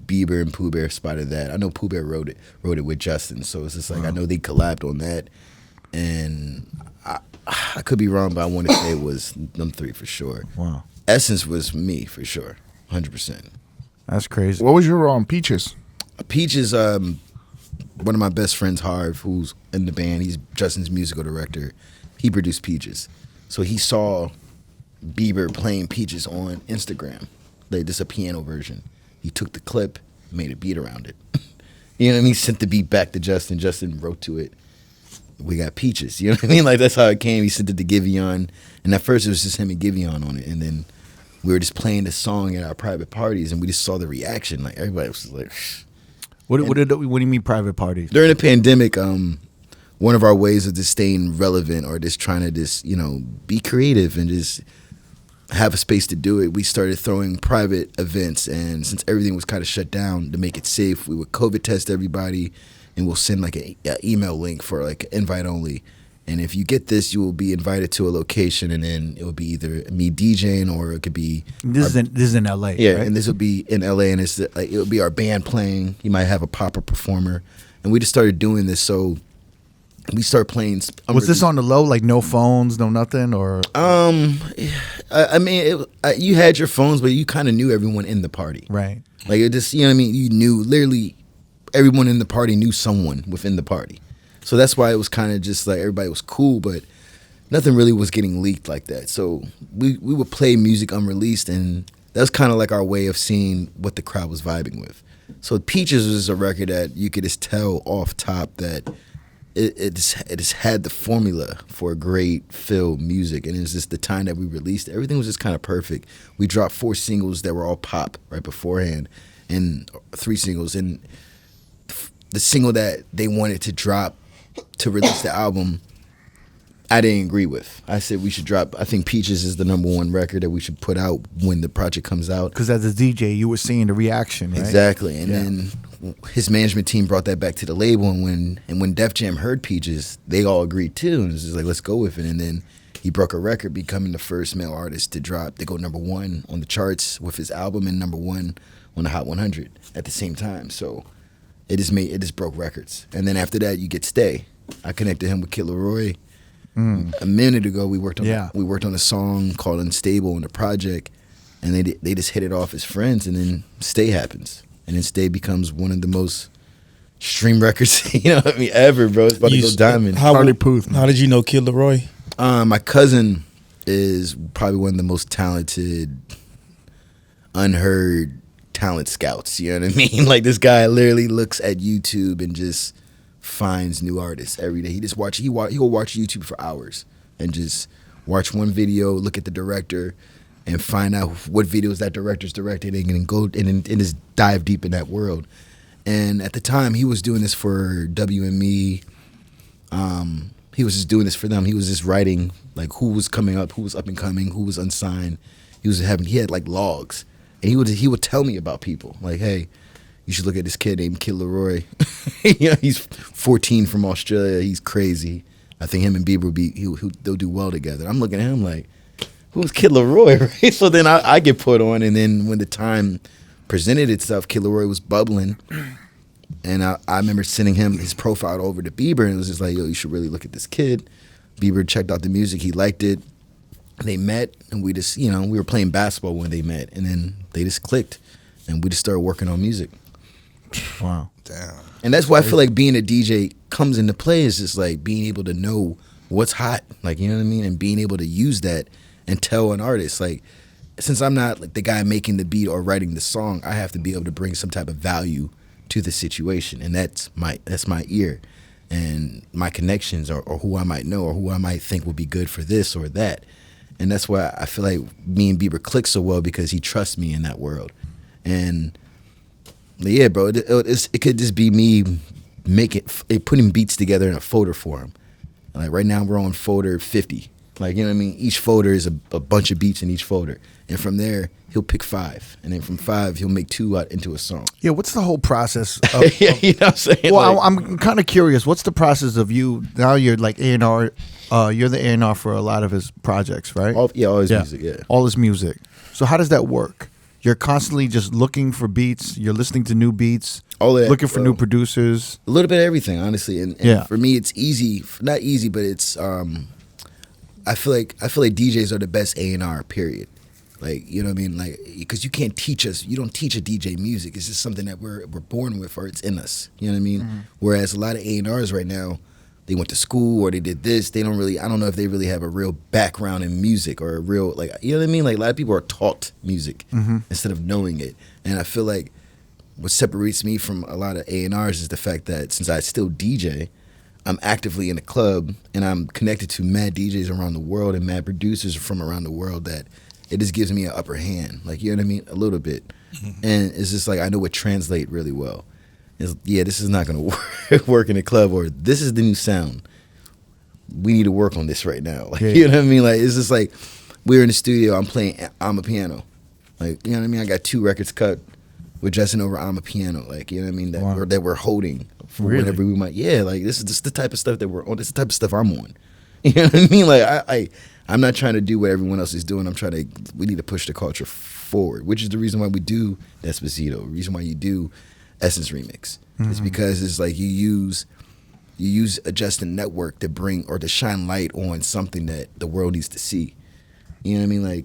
Bieber, and Pooh Bear spotted that. I know Pooh Bear wrote it with Justin, so it's just like, I know they collabed on that. And I could be wrong, but I want to say it was them three for sure. Wow. Essence was me for sure, 100%. That's crazy. What was your role on Peaches? Peaches, one of my best friends, Harv, who's in the band, he's Justin's musical director. He produced Peaches. So he saw Bieber playing Peaches on Instagram. Like, just a piano version. He took the clip, made a beat around it. You know what I mean? Sent the beat back to Justin. Justin wrote to it. We got Peaches. You know what I mean? Like, that's how it came. He sent it to Giveon. And at first, it was just him and Giveon on it. And then we were just playing the song at our private parties, and we just saw the reaction. Like, everybody was like, What do you mean private parties? During the pandemic, one of our ways of just staying relevant or just trying to just, be creative and just have a space to do it, we started throwing private events. And since everything was kind of shut down, to make it safe, we would COVID test everybody, and we'll send like an email link for like invite only. And if you get this, you will be invited to a location, and then it will be either me DJing or it could be this is in LA. Yeah, right? And this will be in LA, and it's like it'll be our band playing. You might have a pop-up performer, and we just started doing this. So we started playing. Was this on the low, like no phones, no nothing, or? I mean, you had your phones, but you kind of knew everyone in the party, right? Like it just, you knew literally everyone in the party knew someone within the party. So that's why it was kind of just like everybody was cool, but nothing really was getting leaked like that. So we would play music unreleased, and that's kind of like our way of seeing what the crowd was vibing with. So Peaches was a record that you could just tell off top that it just had the formula for a great feel music, and it was just the time that we released. Everything was just kind of perfect. We dropped 4 singles that were all pop right beforehand, and 3 singles, and the single that they wanted to drop to release the album, I didn't agree with. I said we should drop. I think Peaches is the #1 record that we should put out when the project comes out. Because as a DJ, you were seeing the reaction, right? Exactly, and then his management team brought that back to the label, and when Def Jam heard Peaches, they all agreed too, and it was just like, let's go with it. And then he broke a record, becoming the first male artist to go #1 on the charts with his album and #1 on the Hot 100 at the same time. So it just broke records. And then after that, you get Stay. I connected him with Kid Laroi. A minute ago, we worked on a song called Unstable on the project, and they just hit it off as friends, and then Stay happens, and then Stay becomes one of the most streamed records ever, bro. It's about to go diamond. How did you know Kid Laroi? My cousin is probably one of the most talented, unheard talent scouts. You know what I mean? Like, this guy literally looks at YouTube and just finds new artists every day. He just he'll watch YouTube for hours and just watch one video, look at the director, and find out what videos that director's directed, and go and just dive deep in that world. And at the time, he was doing this for WME. He was just doing this for them. He was just writing like who was coming up, who was up and coming, who was unsigned. He had like logs, and he would tell me about people like, hey, you should look at this kid named Kid Laroi. He's 14 from Australia. He's crazy. I think him and Bieber they'll do well together. I'm looking at him like, who's Kid Laroi, right? So then I get put on, and then when the time presented itself, Kid Laroi was bubbling, and I remember sending him his profile over to Bieber, and it was just like, yo, you should really look at this kid. Bieber checked out the music, he liked it. They met, and we just, we were playing basketball when they met, and then they just clicked, and we just started working on music. Wow. Damn. And that's why I feel like being a DJ comes into play, is just like being able to know what's hot, like, you know what I mean? And being able to use that and tell an artist, like, since I'm not like the guy making the beat or writing the song, I have to be able to bring some type of value to the situation. And that's my ear and my connections, or who I might know, or who I might think would be good for this or that. And that's why I feel like me and Bieber click so well, because he trusts me in that world. And yeah, bro, it could just be me putting beats together in a folder for him. Like right now we're on folder 50. Like, you know what I mean? Each folder is a bunch of beats in each folder. And from there, he'll pick 5. And then from 5, he'll make 2 out into a song. Yeah, what's the whole process? Yeah, you know what I'm saying? Well, I'm kind of curious. What's the process of you, now you're like A&R, you're the A&R for a lot of his projects, right? All his music, yeah. All his music. So how does that work? You're constantly just looking for beats. You're listening to new beats. All that, looking for new producers. A little bit of everything, honestly. And for me, it's easy. Not easy, but it's. I feel like DJs are the best A&R. Period. Like, you know what I mean? Like, because you can't teach us. You don't teach a DJ music. It's just something that we're born with, or it's in us. You know what I mean? Mm-hmm. Whereas a lot of A&Rs right now, they went to school or they did this. They don't really. I don't know if they really have a real background in music, or a real, like, you know what I mean? Like, a lot of people are taught music instead of knowing it. And I feel like what separates me from a lot of A&Rs is the fact that since I still DJ, I'm actively in the club, and I'm connected to mad DJs around the world and mad producers from around the world, that it just gives me an upper hand. Like, you know what I mean? A little bit. And it's just like, I know what translate really well. This is not going to work in the club, or this is the new sound. We need to work on this right now. Like, you know what I mean? Like, it's just like, we're in the studio, I'm playing I'm a piano. Like, you know what I mean? I got 2 records cut with Justin over I'm a piano. Like, you know what I mean? That we're holding for whenever we might. Yeah, like, this is just the type of stuff that we're on. This is the type of stuff I'm on. You know what I mean? Like, I'm not trying to do what everyone else is doing. We need to push the culture forward, which is the reason why we do Despacito, the reason why you do Essence Remix. It's because it's like you use a Justin network to bring or to shine light on something that the world needs to see. You know what I mean? Like,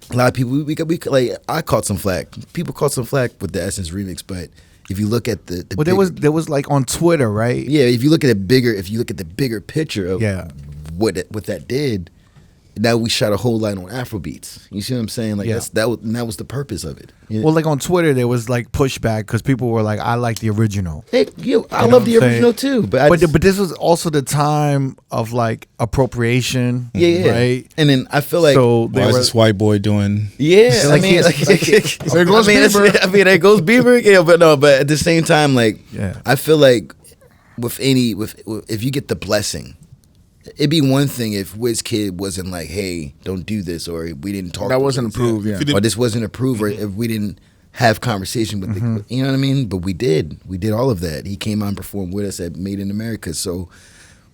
a lot of people, we like, I caught some flack. People caught some flack with the Essence Remix, but if you look at the well, there was like on Twitter, right? Yeah, if you look at the bigger picture of what that did, now we shot a whole line on Afrobeats. You see what I'm saying? Like, that was the purpose of it. You know? Well, like on Twitter, there was like pushback because people were like, "I like the original." Hey, I love the original too, but this was also the time of like appropriation, right? And then I feel like, so why is this white boy doing? Yeah, there goes Bieber. There goes Bieber. Yeah, but at the same time, like, I feel like if you get the blessing it'd be one thing if WizKid wasn't like, hey, don't do this, or we didn't talk. That wasn't approved, or this wasn't approved, or if we didn't have conversation with the, you know what I mean? But we did all of that. He came on and performed with us at Made in America. So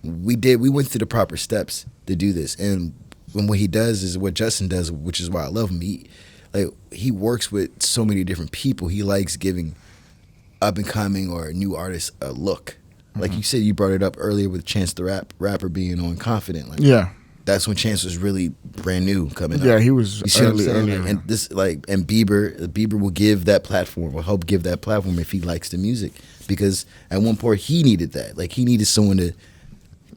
we went through the proper steps to do this. And what he does is what Justin does, which is why I love him. He works with so many different people. He likes giving up and coming or new artists a look. Like you said, you brought it up earlier with Chance the Rapper being on Confident. Like, yeah. That's when Chance was really brand new coming up. Yeah, he was early. And this and Bieber will give that platform, will help give that platform if he likes the music. Because at one point he needed that. Like he needed someone to,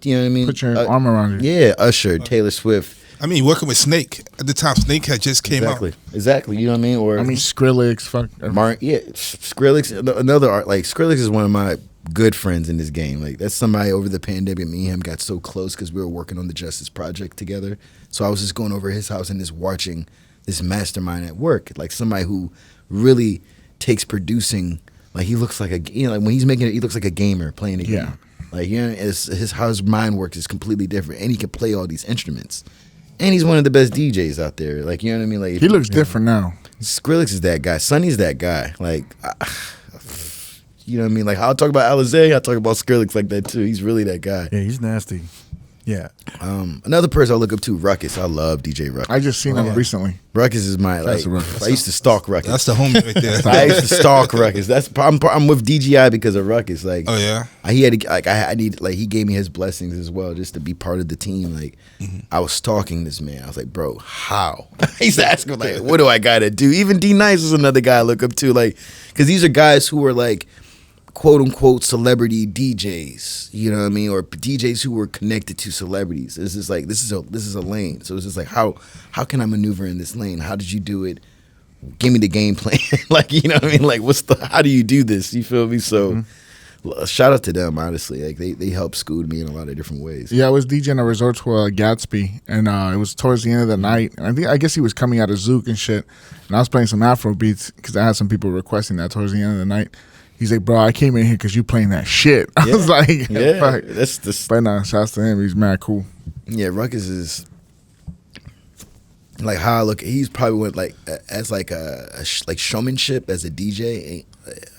you know what I mean? Put your arm around you. Yeah, Usher, Taylor Swift. I mean, working with Snake at the time. Snake had just came out. Exactly. You know what I mean? Or Skrillex. Skrillex. Another art. Like Skrillex is one of my good friends in this game. Like that's somebody over the pandemic, me and him got so close because we were working on the Justice Project together. So I was just going over his house and just watching this mastermind at work. Like somebody who really takes producing. Like he looks like like when he's making it, he looks like a gamer playing a game. Yeah. Like how his mind works is completely different, and he can play all these instruments. And he's one of the best DJs out there. Like you know what I mean? Like he looks different now. Skrillex is that guy. Sonny's that guy. Like. You know what I mean? Like, I'll talk about Alizé, I'll talk about Skrillex like that, too. He's really that guy. Yeah, he's nasty. Yeah. Another person I look up to, Ruckus. I love DJ Ruckus. I just seen him recently. Ruckus is my, like, I used to stalk Ruckus. That's the homie right there. I used to stalk Ruckus. I'm with DGI because of Ruckus. Like, oh, yeah? He gave me his blessings as well just to be part of the team. Like, I was stalking this man. I was like, bro, how? He's asking, like, what do I got to do? Even D Nice is another guy I look up to. Like, because these are guys who are, like, quote unquote celebrity DJs, you know what I mean, or DJs who were connected to celebrities. It's just like this is a lane. So it's just like how can I maneuver in this lane? How did you do it? Give me the game plan. Like you know what I mean? Like how do you do this? You feel me? So shout out to them, honestly. Like they helped school me in a lot of different ways. Yeah, I was DJing a resort to Gatsby, and it was towards the end of the night. And I guess he was coming out of Zouk and shit. And I was playing some Afro beats because I had some people requesting that towards the end of the night. He's like, bro, I came in here because you playing that shit. I was like, yeah, fuck. But nah, shouts to him. He's mad cool. Yeah, Ruckus is like how I look. He's probably went like as like like showmanship as a DJ.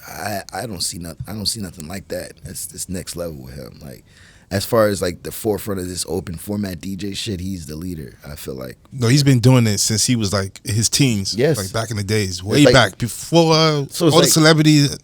I don't see nothing. I don't see nothing like that. That's this next level with him. Like as far as like the forefront of this open format DJ shit, he's the leader. I feel like. No, he's been doing it since he was like his teens. Yes, like back in the days, way back before all the celebrities.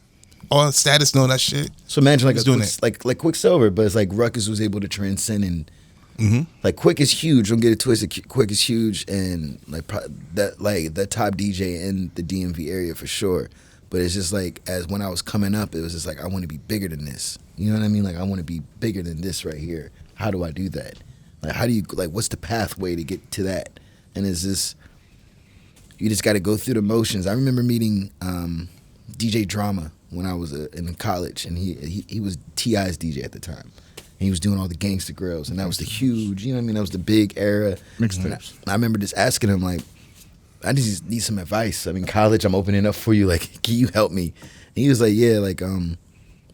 All status and all that shit. So imagine like Quicksilver, but it's like Ruckus was able to transcend and like Quick is huge. Don't get it twisted. Quick is huge and that top DJ in the DMV area for sure. But it's just like as when I was coming up, it was just like I want to be bigger than this. You know what I mean? Like I want to be bigger than this right here. How do I do that? Like how do you what's the pathway to get to that? And it's just you just got to go through the motions. I remember meeting DJ Drama when I was in college, and he was T.I.'s DJ at the time. And he was doing all the Gangsta Grills, and that was the huge, you know what I mean? That was the big era. Mixtapes. I remember just asking him, like, I just need some advice. I mean, college, I'm opening up for you. Like, can you help me? And he was like, yeah, like,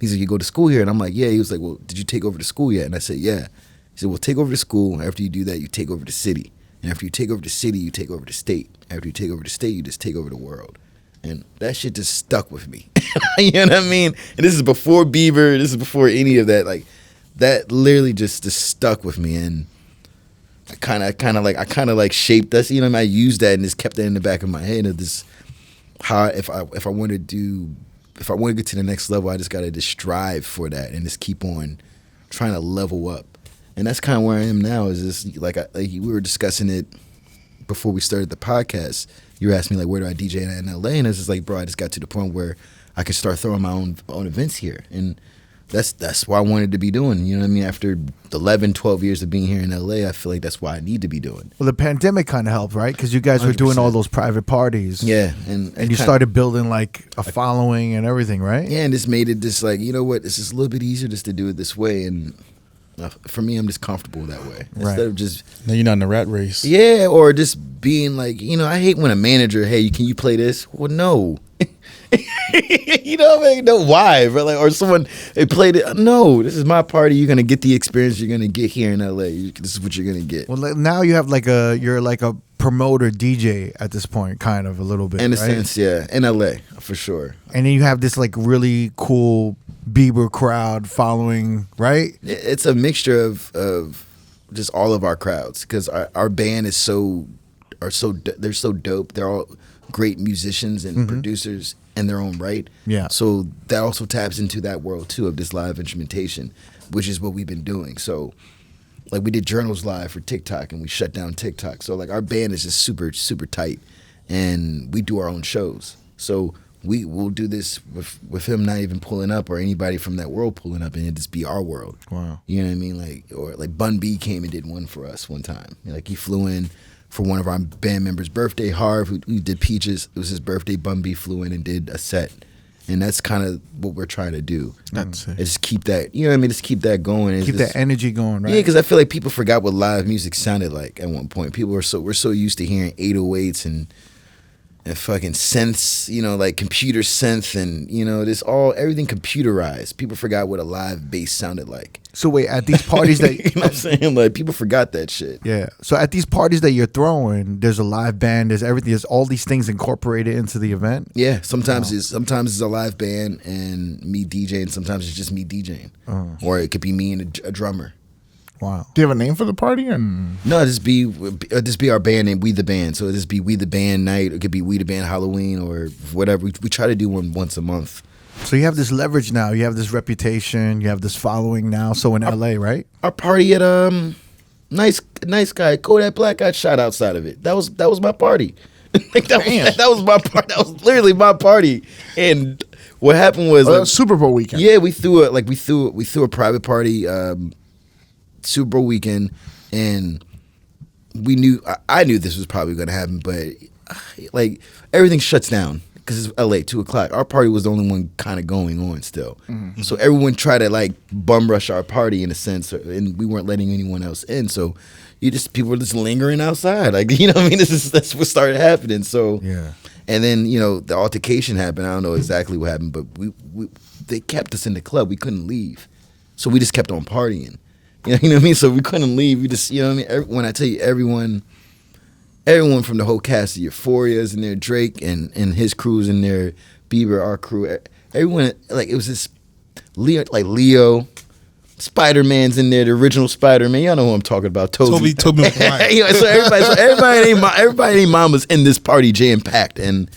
he's like, you go to school here? And I'm like, yeah. He was like, well, did you take over the school yet? And I said, yeah. He said, well, take over the school. After you do that, you take over the city. And after you take over the city, you take over the state. After you take over the state, you just take over the world. And that shit just stuck with me. You know what I mean? And this is before Bieber. This is before any of that. Like that literally just stuck with me. And I kind of shaped that. You know, I used that and just kept that in the back of my head of this. How if I want to get to the next level, I just got to just strive for that and just keep on trying to level up. And that's kind of where I am now. Is this like we were discussing it before we started the podcast. You asked me like, where do I DJ in LA? And it's just like, bro, I just got to the point where I could start throwing my own events here. And that's what I wanted to be doing. You know what I mean? After 11, 12 years of being here in LA, I feel like that's what I need to be doing. Well, the pandemic kind of helped, right? Because you guys were 100%. Doing all those private parties. Yeah. And you started building like a following and everything, right? Yeah, and this made it just like, you know what? It's just a little bit easier just to do it this way. And for me, I'm just comfortable that way. Right. Instead of just... Now you're not in the rat race. Yeah, or just being like, you know, I hate when a manager, hey, can you play this? Well, no. You know what I mean? No, why? But like, or someone they played it. No, this is my party. You're gonna get the experience you're gonna get here in LA. This is what you're gonna get. Well, like, now you have you're like a promoter DJ at this point, kind of a little bit. In a sense, yeah, in LA for sure. And then you have this like really cool Bieber crowd following, right? It's a mixture of just all of our crowds because our band is they're so dope. They're all great musicians and producers in their own right. Yeah. So that also taps into that world too of this live instrumentation, which is what we've been doing. So like we did Journals Live for TikTok and we shut down TikTok. So like our band is just super, super tight and we do our own shows. So we'll do this with him not even pulling up or anybody from that world pulling up and it just be our world. Wow. You know what I mean? Like, or like Bun B came and did one for us one time. Like he flew in for one of our band members' birthday, Harv, who did Peaches. It was his birthday. Bun B flew in and did a set. And that's kind of what we're trying to do. That's it. Just keep that, you know what I mean? Just keep that going. Keep that energy going, right? Yeah, because I feel like people forgot what live music sounded like at one point. We're so used to hearing 808s and fucking synths, you know, like computer synth and, you know, everything computerized. People forgot what a live bass sounded like. So wait, at these parties that... you know what I'm saying? Like, people forgot that shit. Yeah. So at these parties that you're throwing, there's a live band, there's everything, there's all these things incorporated into the event? Yeah. Sometimes it's a live band and me DJing. Sometimes it's just me DJing. Or it could be me and a drummer. Wow. Do you have a name for the party? And no, just be our band name, We the Band. So it just be We the Band night. It could be We the Band Halloween or whatever. We try to do one once a month. So you have this leverage now. You have this reputation. You have this following now. So in LA, right? Our party at nice guy Kodak Black got shot outside of it. That was my party. that was my party. That was literally my party. And what happened was Super Bowl weekend. Yeah, we threw a private party. Super Bowl weekend, and I knew this was probably going to happen, but like everything shuts down because it's LA 2:00. Our party was the only one kind of going on still, so everyone tried to like bum rush our party in a sense, and we weren't letting anyone else in. So people were just lingering outside, like, you know what I mean. That's what started happening. So yeah, and then the altercation happened. I don't know exactly what happened, but they kept us in the club. We couldn't leave, so we just kept on partying. You know what I mean? So we couldn't leave. We just, you know what I mean? When I tell you everyone from the whole cast of Euphoria's in there, Drake and his crew's in there, Bieber, our crew, everyone, like it was this Leo, Spider-Man's in there, the original Spider-Man. Y'all know who I'm talking about. Toby. So everybody named Mom was in this party jam-packed, and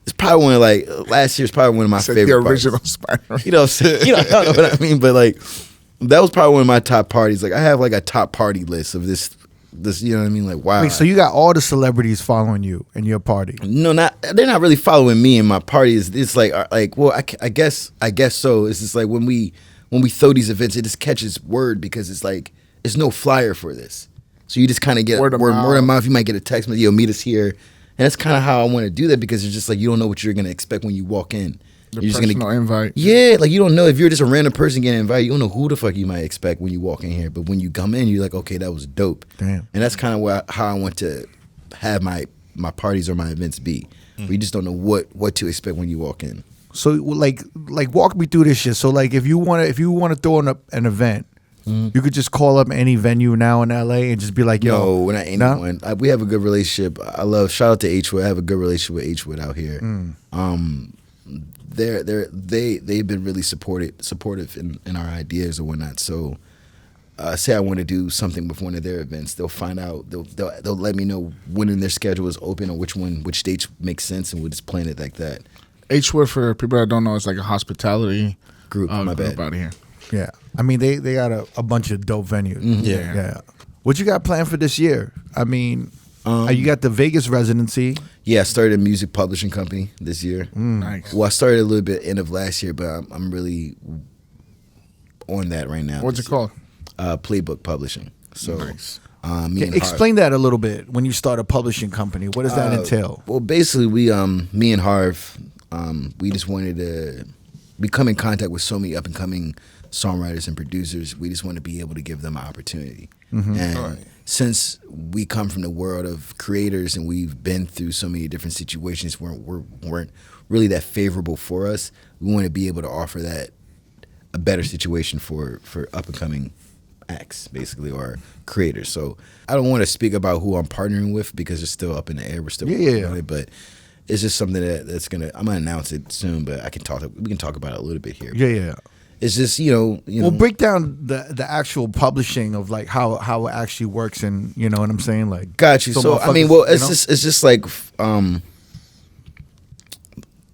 it's probably one of last year's probably one of my favorite the original parties. Spider-Man. You know what I mean? But like, that was probably one of my top parties. Like I have like a top party list of this, you know what I mean? Like, wow. Wait, so you got all the celebrities following you in your party? No, they're not really following me in my party. It's like well, I guess so. It's just like when we throw these events, it just catches word because it's like there's no flyer for this. So you just kind of get word of mouth. You might get a text, yo, meet us here. And that's kind of how I want to do that because it's just like you don't know what you're gonna expect when you walk in. You're just gonna invite. Yeah, like you don't know if you're just a random person getting invited. You don't know who the fuck you might expect when you walk in here. But when you come in, you're like, okay, that was dope. Damn. And that's kind of how I want to have my parties or my events be. Where you just don't know what to expect when you walk in. So like walk me through this shit. So like if you want to throw an event, you could just call up any venue now in LA and just be like, yo. No, we're not anyone. No? We have a good relationship. Shout out to H-Wood. I have a good relationship with H-Wood out here. They've been really supportive in our ideas or whatnot. So say I want to do something with one of their events, they'll find out. They'll let me know when in their schedule is open or which dates make sense, and we'll just plan it like that. H-Wood, for people that don't know, it's like a hospitality group. My bad. Out here. Yeah, I mean they got a bunch of dope venues. Yeah. What you got planned for this year? I mean, you got the Vegas residency. Yeah, I started a music publishing company this year. Nice. Well, I started a little bit end of last year, but I'm really on that right now. What's it called? Playbook Publishing. So, nice. Explain that a little bit. When you start a publishing company, what does that entail? Well, basically, me and Harv, we just wanted to. We come in contact with so many up and coming songwriters and producers. We just want to be able to give them an opportunity. And since we come from the world of creators and we've been through so many different situations where weren't really that favorable for us, we want to be able to offer that a better situation for up and coming acts, basically, or creators. So I don't want to speak about who I'm partnering with because it's still up in the air. We're still working on it, but it's just something I'm gonna announce it soon. But we can talk about it a little bit here. Yeah. It's just you know. Well, break down the actual publishing of like how it actually works, and you know what I'm saying. Like, got you. So I mean, well, it's just like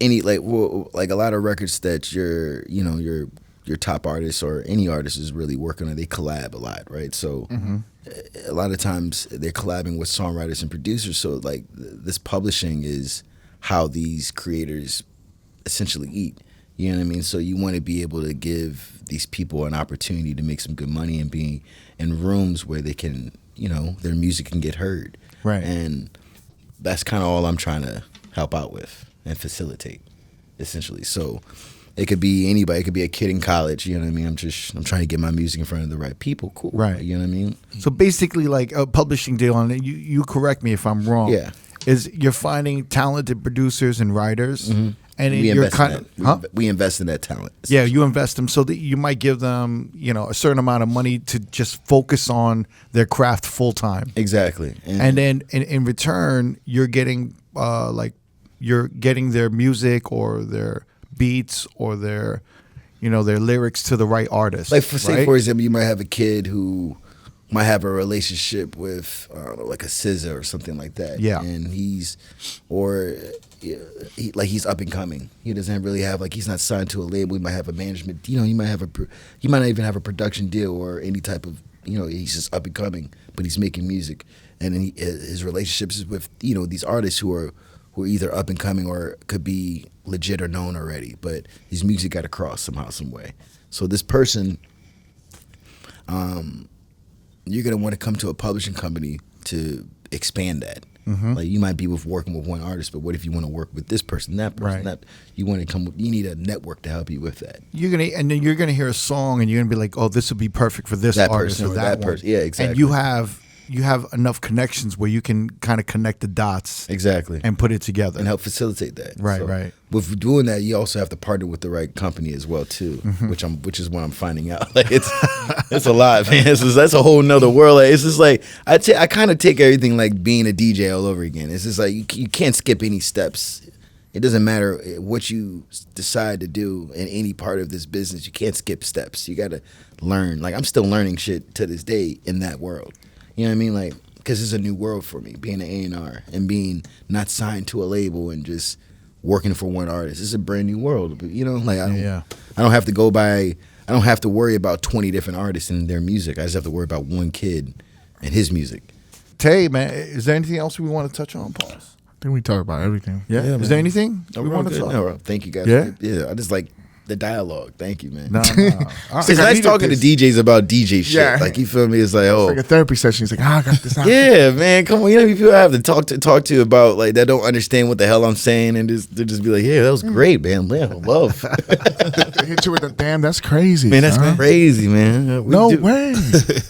any like a lot of records that your top artists or any artist is really working on, they collab a lot, right? So a lot of times they're collabing with songwriters and producers. So like this publishing is how these creators essentially eat. You know what I mean? So you want to be able to give these people an opportunity to make some good money and be in rooms where they can, their music can get heard. Right. And that's kind of all I'm trying to help out with and facilitate, essentially. So it could be anybody. It could be a kid in college. You know what I mean? I'm trying to get my music in front of the right people. Cool. Right. You know what I mean? So basically, like a publishing deal, and you correct me if I'm wrong. Yeah. Is you're finding talented producers and writers, and we you're invest we invest in that talent. Yeah, you invest them so that you might give them, a certain amount of money to just focus on their craft full time. Exactly. And then in return, you're getting you're getting their music or their beats or their lyrics to the right artist. Like for example, you might have a kid who might have a relationship with like a SZA or something like that. Yeah. And he's up and coming. He doesn't really have he's not signed to a label. He might have a management. He might not even have a production deal or any type of. He's just up and coming, but he's making music, and then his relationships is with these artists who are either up and coming or could be legit or known already. But his music got to cross somehow, some way. So this person, you're gonna want to come to a publishing company to expand that. Like you might be working with one artist, but what if you want to work with this person, that person? Right. You want to come. You need a network to help you with that. Then you're gonna hear a song, and you're gonna be like, "Oh, this would be perfect for this artist or that person." Yeah, exactly. And you have enough connections where you can kind of connect the dots exactly and put it together and help facilitate that. Right, so right. With doing that, you also have to partner with the right company as well too, which is what I'm finding out. Like it's a lot, man. That's a whole nother world. Like, it's just like I kind of take everything like being a DJ all over again. It's just like you can't skip any steps. It doesn't matter what you decide to do in any part of this business. You can't skip steps. You got to learn. Like I'm still learning shit to this day in that world. You know what I mean? Like, because it's a new world for me, being an A&R and being not signed to a label and just working for one artist. It's a brand new world. But, I don't have to go by. I don't have to worry about 20 different artists and their music. I just have to worry about one kid and his music. Tay, man, is there anything else we want to touch on, Pause? I think we talked about everything. Yeah. Is there anything we want to talk? No, thank you guys. Yeah. I just like the dialogue. Thank you, man. No. It's nice talking to DJs about DJ shit. Yeah. Like, you feel me? It's like, oh. It's like a therapy session. He's like, I got this out. Yeah, man. Come on. People I have to talk to about, like, that don't understand what the hell I'm saying, and they just be like, yeah, that was great, man. Man, love. They hit you with the damn, that's crazy. Man, that's crazy, man. No way.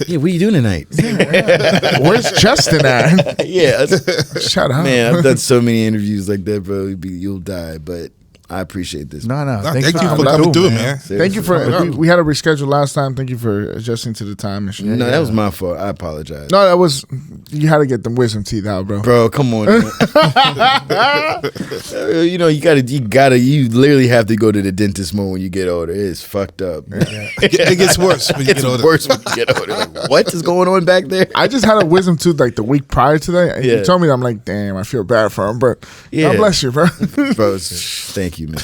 Yeah, what are you doing tonight? Yeah. Where's Justin at? Yeah. Shut up. Man, I've done so many interviews like that, bro. You'll die, but I appreciate this. No. Thank you for coming through, man. Thank you for. We had to reschedule last time. Thank you for adjusting to the time and shit. No, that was my fault. I apologize. No, that was. You had to get them wisdom teeth out, bro. Bro, come on. Man. You literally have to go to the dentist more when you get older. It's fucked up. Yeah. It gets worse when you get older. Worse when you get older. Like, what is going on back there? I just had a wisdom tooth like the week prior to that. And you told me that. I'm like, damn, I feel bad for him, but God bless you, bro. Bro, thank you, man.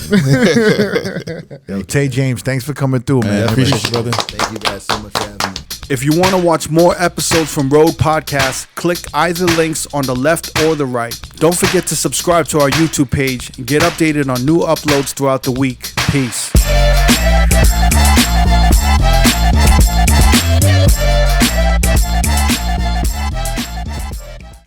Yo, Tay James, thanks for coming through, man. I appreciate you, brother. Thank you guys so much for having me. If you want to watch more episodes from R.O.A.D Podcast, click either links on the left or the right. Don't forget to subscribe to our YouTube page and get updated on new uploads throughout the week. Peace.